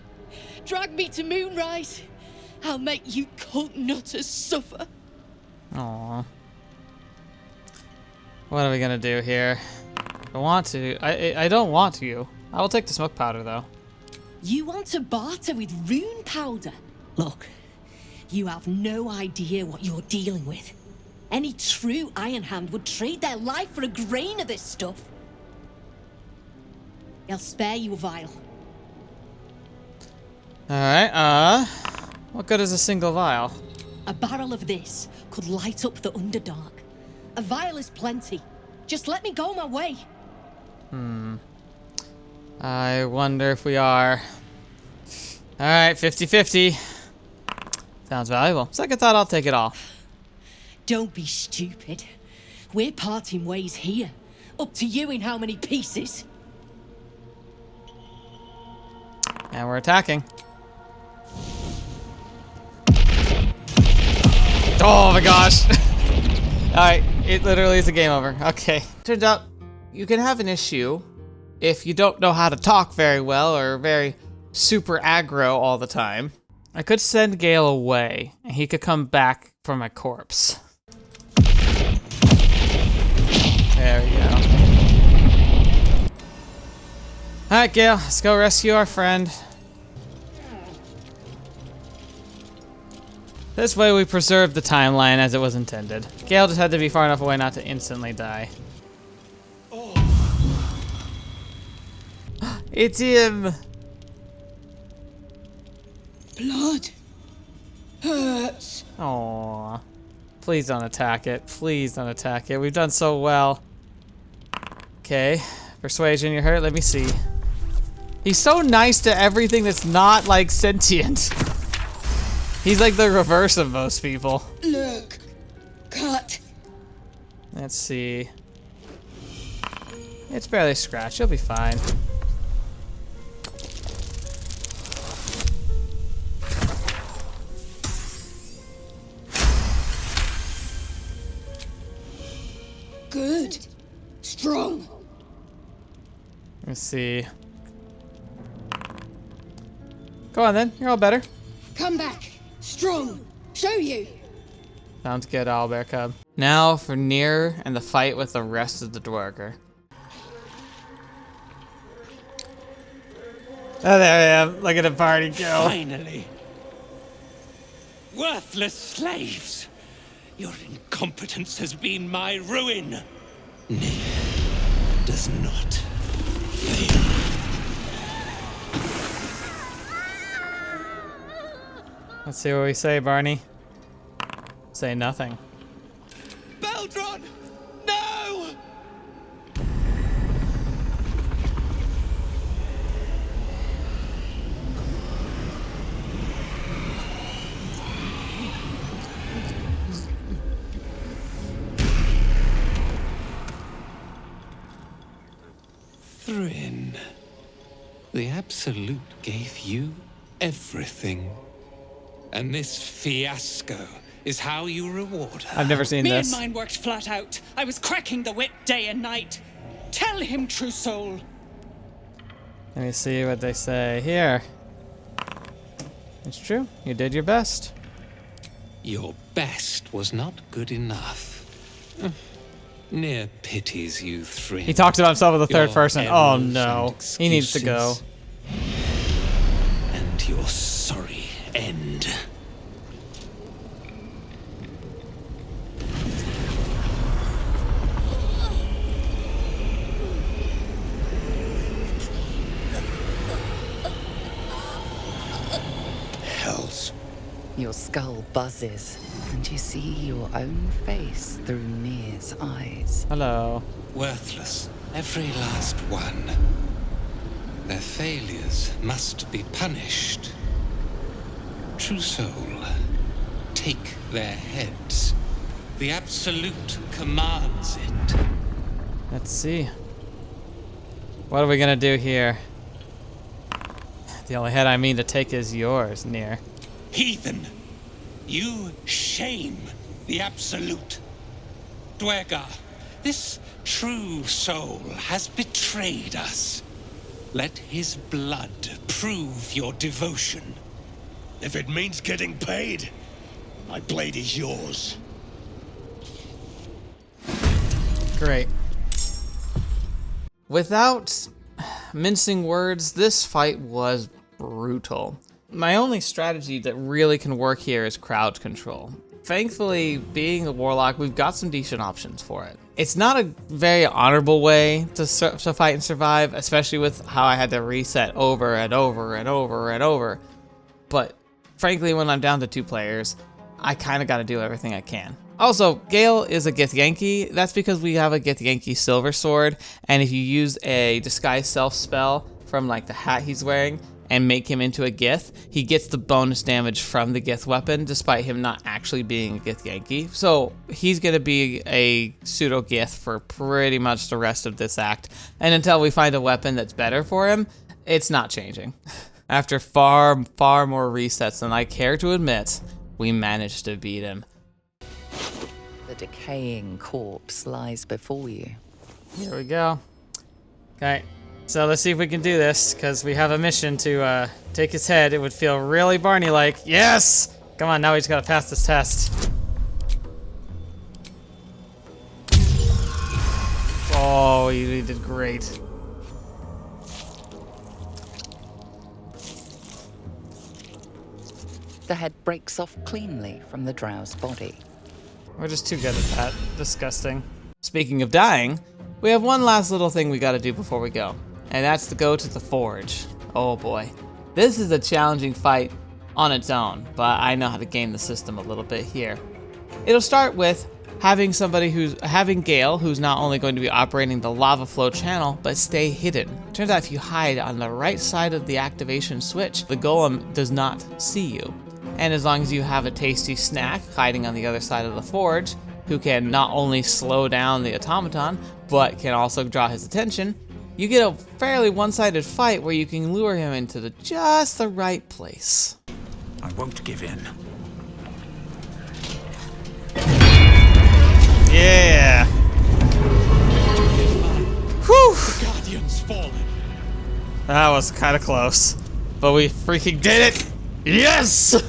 Drag me to Moonrise. I'll make you cult nutters suffer. Aww. What are we gonna do here? I want to. I don't want to. I will take the smoke powder though. You want to barter with rune powder? Look, you have no idea what you're dealing with. Any true Iron Hand would trade their life for a grain of this stuff. I'll spare you a vial. Alright, what good is a single vial? A barrel of this could light up the Underdark. A vial is plenty. Just let me go my way. I wonder if we are. Alright, 50-50. Sounds valuable. Second thought, I'll take it all. Don't be stupid. We're parting ways here. Up to you in how many pieces. And we're attacking. Oh my gosh. Alright, it literally is a game over. Okay. Turns out you can have an issue if you don't know how to talk very well or very super aggro all the time. I could send Gale away and he could come back for my corpse. There we go. Alright, Gale, let's go rescue our friend. This way we preserve the timeline as it was intended. Gale just had to be far enough away not to instantly die. It's him! Blood hurts. Aww. Please don't attack it. Please don't attack it. We've done so well. Okay. Persuasion, you're hurt? Let me see. He's so nice to everything that's not, like, sentient. He's like the reverse of most people. Look. Cut. Let's see. It's barely scratched. You'll be fine. Good. Strong. Let's see. Go on then, you're all better. Come back. Strong. Show you. Sounds good, Owlbear Cub. Now for Nier and the fight with the rest of the Dwarker. Oh, there I am. Look at the party go. Finally. Worthless slaves. Your incompetence has been my ruin. Nier does not fail. Let's see what we say, Barney. Say nothing. Beldron! No! Thrin, the Absolute gave you everything. And this fiasco is how you reward her. I've never seen Me this. and mine worked flat out. I was cracking the whip day and night. Tell him, true soul. Let me see what they say here. It's true. You did your best. Your best was not good enough. Nier pities you, Thrin. He talks about himself in the third Your person. Oh errors no. and He needs to go. excuses, And your sorry end. Hells. Your skull buzzes, and you see your own face through Nier's eyes. Hello. Worthless, every last one. Their failures must be punished. True soul, take their heads. The Absolute commands it. Let's see. What are we gonna do here? The only head I mean to take is yours, Nier. Heathen! You shame the Absolute. Dwergar, this true soul has betrayed us. Let his blood prove your devotion. If it means getting paid, my blade is yours. Great. Without mincing words, this fight was brutal. My only strategy that really can work here is crowd control. Thankfully, being a warlock, we've got some decent options for it. It's not a very honorable way to fight and survive, especially with how I had to reset over and over and over and over. But frankly, when I'm down to 2 players, I kind of got to do everything I can. Also, Gale is a Githyanki. That's because we have a Githyanki silver sword, and if you use a disguise self spell from like the hat he's wearing and make him into a Gith, he gets the bonus damage from the Gith weapon despite him not actually being a Githyanki. So he's gonna be a pseudo Gith for pretty much the rest of this act, and until we find a weapon that's better for him, it's not changing. After far more resets than I care to admit, we managed to beat him. The decaying corpse lies before you. Here we go. Okay, so let's see if we can do this, because we have a mission to take his head. It would feel really Barney-like. Yes! Come on, now we just gotta pass this test. Oh, you did great. The head breaks off cleanly from the drow's body. We're just too good at that. Disgusting. Speaking of dying, we have one last little thing we gotta do before we go, and that's to go to the forge. Oh boy. This is a challenging fight on its own, but I know how to game the system a little bit here. It'll start with having Gale, who's not only going to be operating the lava flow channel, but stay hidden. Turns out if you hide on the right side of the activation switch, the golem does not see you. And as long as you have a tasty snack hiding on the other side of the forge, who can not only slow down the automaton, but can also draw his attention, you get a fairly one-sided fight where you can lure him into just the right place. I won't give in. Yeah. Whew. The Guardian's fallen. That was kind of close. But we freaking did it! Yes!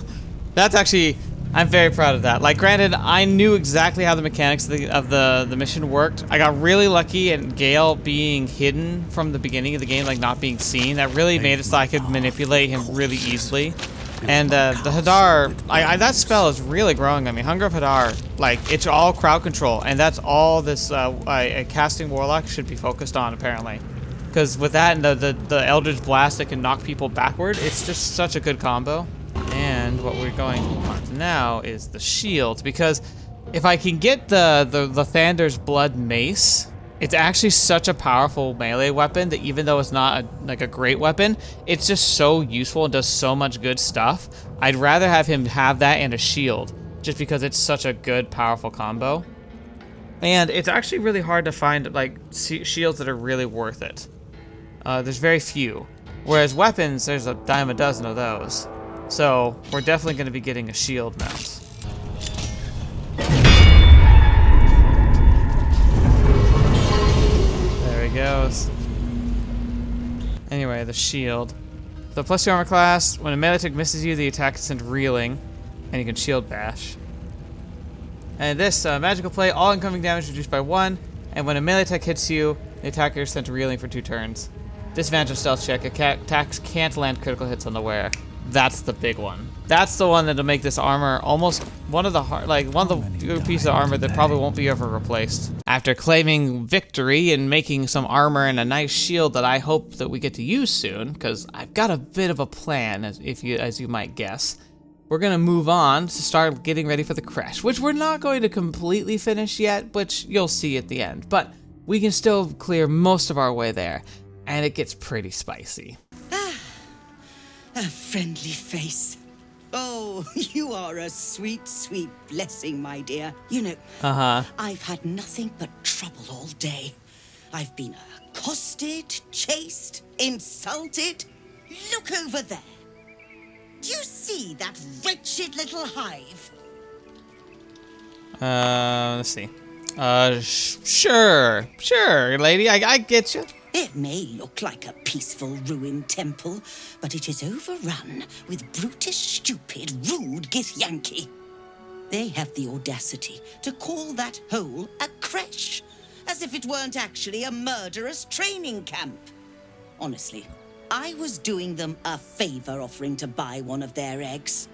That's actually... I'm very proud of that. Like, granted, I knew exactly how the mechanics of the mission worked. I got really lucky at Gale being hidden from the beginning of the game, like not being seen. That really made it so I could manipulate him really easily. And the Hadar, that spell is really growing on me. Hunger of Hadar, like, it's all crowd control, and that's all this a casting warlock should be focused on, apparently. Because with that and the Eldritch Blast that can knock people backward, it's just such a good combo. And what we're going on to now is the shield, because if I can get the Lathander's Blood Mace, it's actually such a powerful melee weapon that even though it's not a great weapon, it's just so useful and does so much good stuff. I'd rather have him have that and a shield, just because it's such a good, powerful combo. And it's actually really hard to find like shields that are really worth it. There's very few. Whereas weapons, there's a dime a dozen of those. So we're definitely going to be getting a shield mount. There he goes. Anyway, the shield. So plus your armor class, when a melee attack misses you, the attack is sent reeling, and you can shield bash. And this magical play, all incoming damage reduced by 1, and when a melee attack hits you, the attacker is sent reeling for 2 turns. Disadvantage of stealth check, attacks can't land critical hits on the wearer. That's the big one. That's the one that'll make this armor almost one of the pieces of armor that probably won't be ever replaced. After claiming victory and making some armor and a nice shield that I hope that we get to use soon, because I've got a bit of a plan, as you might guess. We're gonna move on to start getting ready for the crash, which we're not going to completely finish yet, which you'll see at the end. But we can still clear most of our way there, and it gets pretty spicy. A friendly face. Oh, you are a sweet, sweet blessing, my dear. You know, I've had nothing but trouble all day. I've been accosted, chased, insulted. Look over there. Do you see that wretched little hive? Let's see. Sure, lady, I get you. It may look like a peaceful ruined temple, but it is overrun with brutish, stupid, rude Githyanki. They have the audacity to call that hole a creche, as if it weren't actually a murderous training camp. Honestly, I was doing them a favor offering to buy one of their eggs.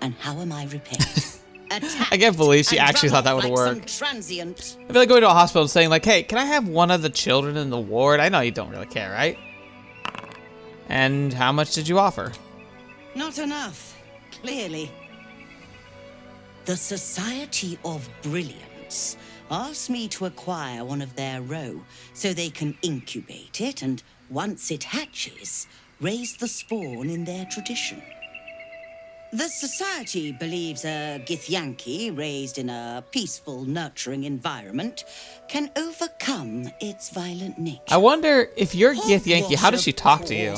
And how am I repaid? I can't believe she actually thought that would work. Transient. I feel like going to a hospital and saying like, hey, can I have one of the children in the ward? I know you don't really care, right? And how much did you offer? Not enough, clearly. The Society of Brilliance asked me to acquire one of their roe so they can incubate it and, once it hatches, raise the spawn in their tradition. The Society believes a Githyanki raised in a peaceful, nurturing environment can overcome its violent nature. I wonder if you're Githyanki, how does she talk to you?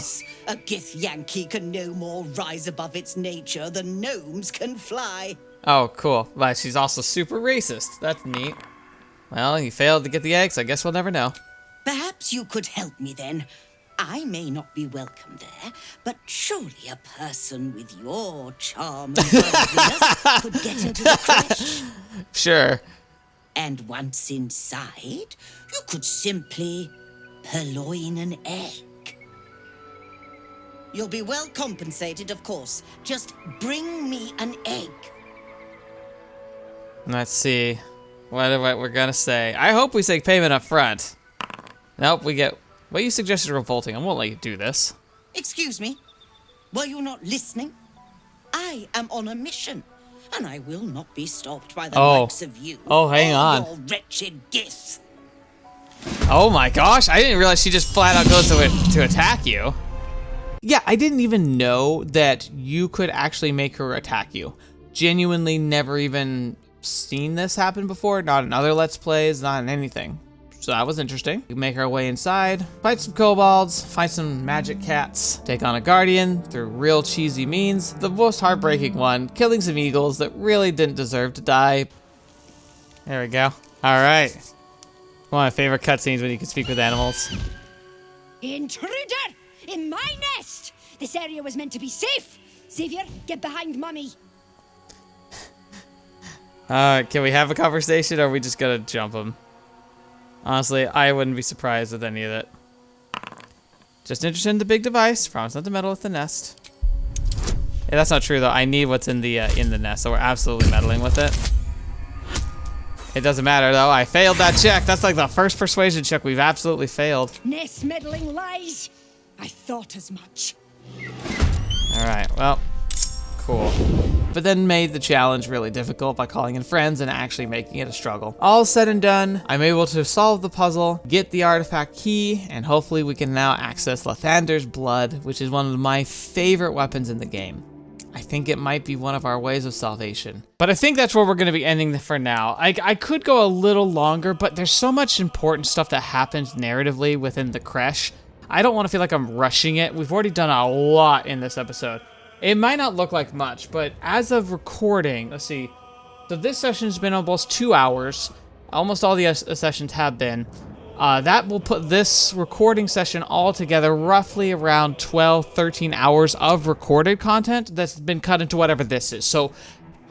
A Githyanki can no more rise above its nature than gnomes can fly. Oh, cool. But she's also super racist. That's neat. Well, you failed to get the eggs. I guess we'll never know. Perhaps you could help me then. I may not be welcome there, but surely a person with your charm and worldliness could get into the creche. Sure. And once inside, you could simply purloin an egg. You'll be well compensated, of course. Just bring me an egg. Let's see. What we're gonna say. I hope we take payment up front. Nope, we get... Well, you suggested revolting. I won't let you do this. Excuse me? Were you not listening? I am on a mission, and I will not be stopped by the likes of you. Oh, hang on. Your wretched gith. Oh my gosh, I didn't realize she just flat out goes to attack you. Yeah, I didn't even know that you could actually make her attack you. Genuinely never even seen this happen before. Not in other Let's Plays, not in anything. So that was interesting. We make our way inside, fight some kobolds, find some magic cats, take on a guardian through real cheesy means. The most heartbreaking one, killing some eagles that really didn't deserve to die. There we go. All right. One of my favorite cutscenes when you can speak with animals. Intruder! In my nest! This area was meant to be safe! Xavier, get behind Mummy. Can we have a conversation, or are we just gonna jump him? Honestly, I wouldn't be surprised with any of it. Just interested in the big device. Promise not to meddle with the nest. Yeah, that's not true though. I need what's in the nest, so we're absolutely meddling with it. It doesn't matter though. I failed that check. That's like the first persuasion check we've absolutely failed. Nest meddling lies. I thought as much. All right. Well, cool. But then made the challenge really difficult by calling in friends and actually making it a struggle. All said and done, I'm able to solve the puzzle, get the artifact key, and hopefully we can now access Lathander's blood, which is one of my favorite weapons in the game. I think it might be one of our ways of salvation. But I think that's where we're going to be ending for now. I could go a little longer, but there's so much important stuff that happens narratively within the creche. I don't want to feel like I'm rushing it. We've already done a lot in this episode. It might not look like much, but as of recording, let's see. So this session's been almost 2 hours. Almost all the sessions have been. That will put this recording session all together roughly around 12, 13 hours of recorded content that's been cut into whatever this is. So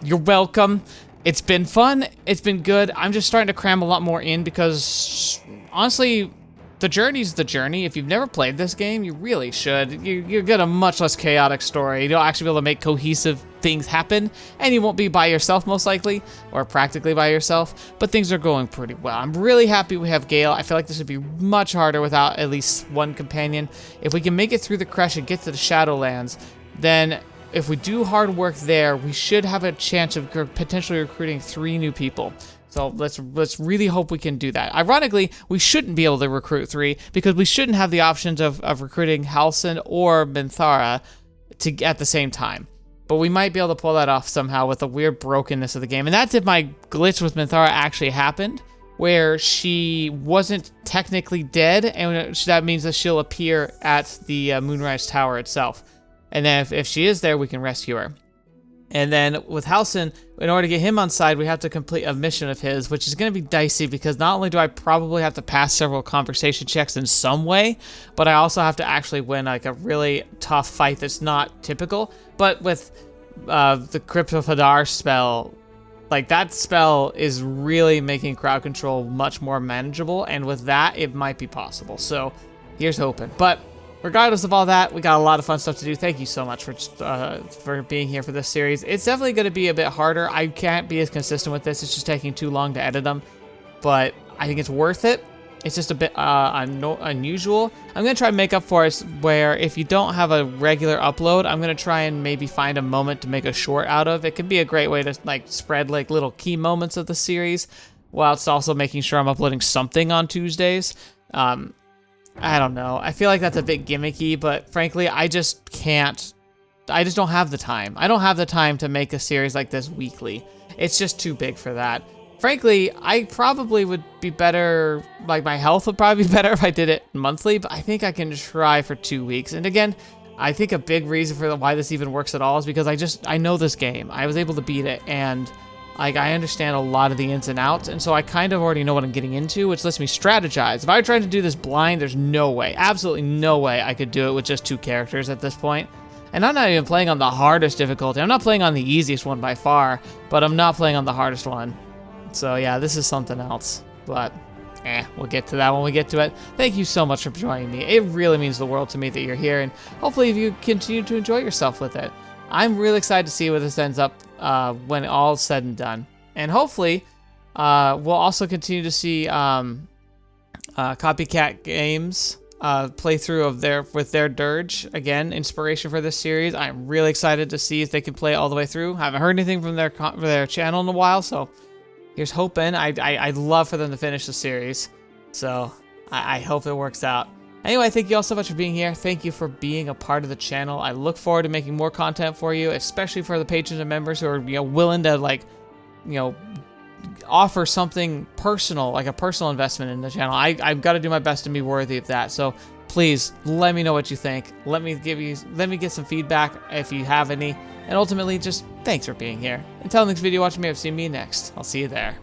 you're welcome. It's been fun. It's been good. I'm just starting to cram a lot more in because honestly, the journey's the journey. If you've never played this game, you really should. You get a much less chaotic story. You'll actually be able to make cohesive things happen, and you won't be by yourself most likely, or practically by yourself, but things are going pretty well. I'm really happy we have Gale. I feel like this would be much harder without at least one companion. If we can make it through the creche and get to the Shadowlands, then if we do hard work there, we should have a chance of potentially recruiting 3 new people. So let's really hope we can do that. Ironically, we shouldn't be able to recruit 3 because we shouldn't have the options of recruiting Halsin or Minthara at the same time. But we might be able to pull that off somehow with the weird brokenness of the game. And that's if my glitch with Minthara actually happened, where she wasn't technically dead, and that means that she'll appear at the Moonrise Tower itself. And then if she is there, we can rescue her. And then with Halsin, in order to get him on side, we have to complete a mission of his, which is going to be dicey because not only do I probably have to pass several conversation checks in some way, but I also have to actually win like a really tough fight that's not typical. But with the Cryptophadar spell, like that spell is really making crowd control much more manageable, and with that, it might be possible. So here's hoping. But regardless of all that, we got a lot of fun stuff to do. Thank you so much for being here for this series. It's definitely going to be a bit harder. I can't be as consistent with this. It's just taking too long to edit them. But I think it's worth it. It's just a bit unusual. I'm going to try and make up for it where if you don't have a regular upload, I'm going to try and maybe find a moment to make a short out of. It can be a great way to like spread like little key moments of the series while it's also making sure I'm uploading something on Tuesdays. I don't know. I feel like that's a bit gimmicky, but frankly, I just don't have the time. I don't have the time to make a series like this weekly. It's just too big for that. Frankly, I probably would be better, like my health would probably be better if I did it monthly, but I think I can try for 2 weeks. And again, I think a big reason for why this even works at all is because I know this game. I was able to beat it, and like I understand a lot of the ins and outs, and so I kind of already know what I'm getting into, which lets me strategize. If I tried to do this blind, there's no way, absolutely no way I could do it with just 2 characters at this point. And I'm not even playing on the hardest difficulty. I'm not playing on the easiest one by far, but I'm not playing on the hardest one. So yeah, this is something else, but we'll get to that when we get to it. Thank you so much for joining me. It really means the world to me that you're here, and hopefully you continue to enjoy yourself with it. I'm really excited to see where this ends up when all's said and done. And hopefully, we'll also continue to see Copycat Games playthrough with their Dirge. Again, inspiration for this series. I'm really excited to see if they can play it all the way through. Haven't heard anything from their channel in a while, so here's hoping. I'd love for them to finish the series, so I hope it works out. Anyway, thank you all so much for being here. Thank you for being a part of the channel. I look forward to making more content for you, especially for the patrons and members who are willing to offer something personal, like a personal investment in the channel. I've got to do my best to be worthy of that. So please let me know what you think. Let me get some feedback if you have any. And ultimately, just thanks for being here. Until the next video, watch me. I've seen me next. I'll see you there.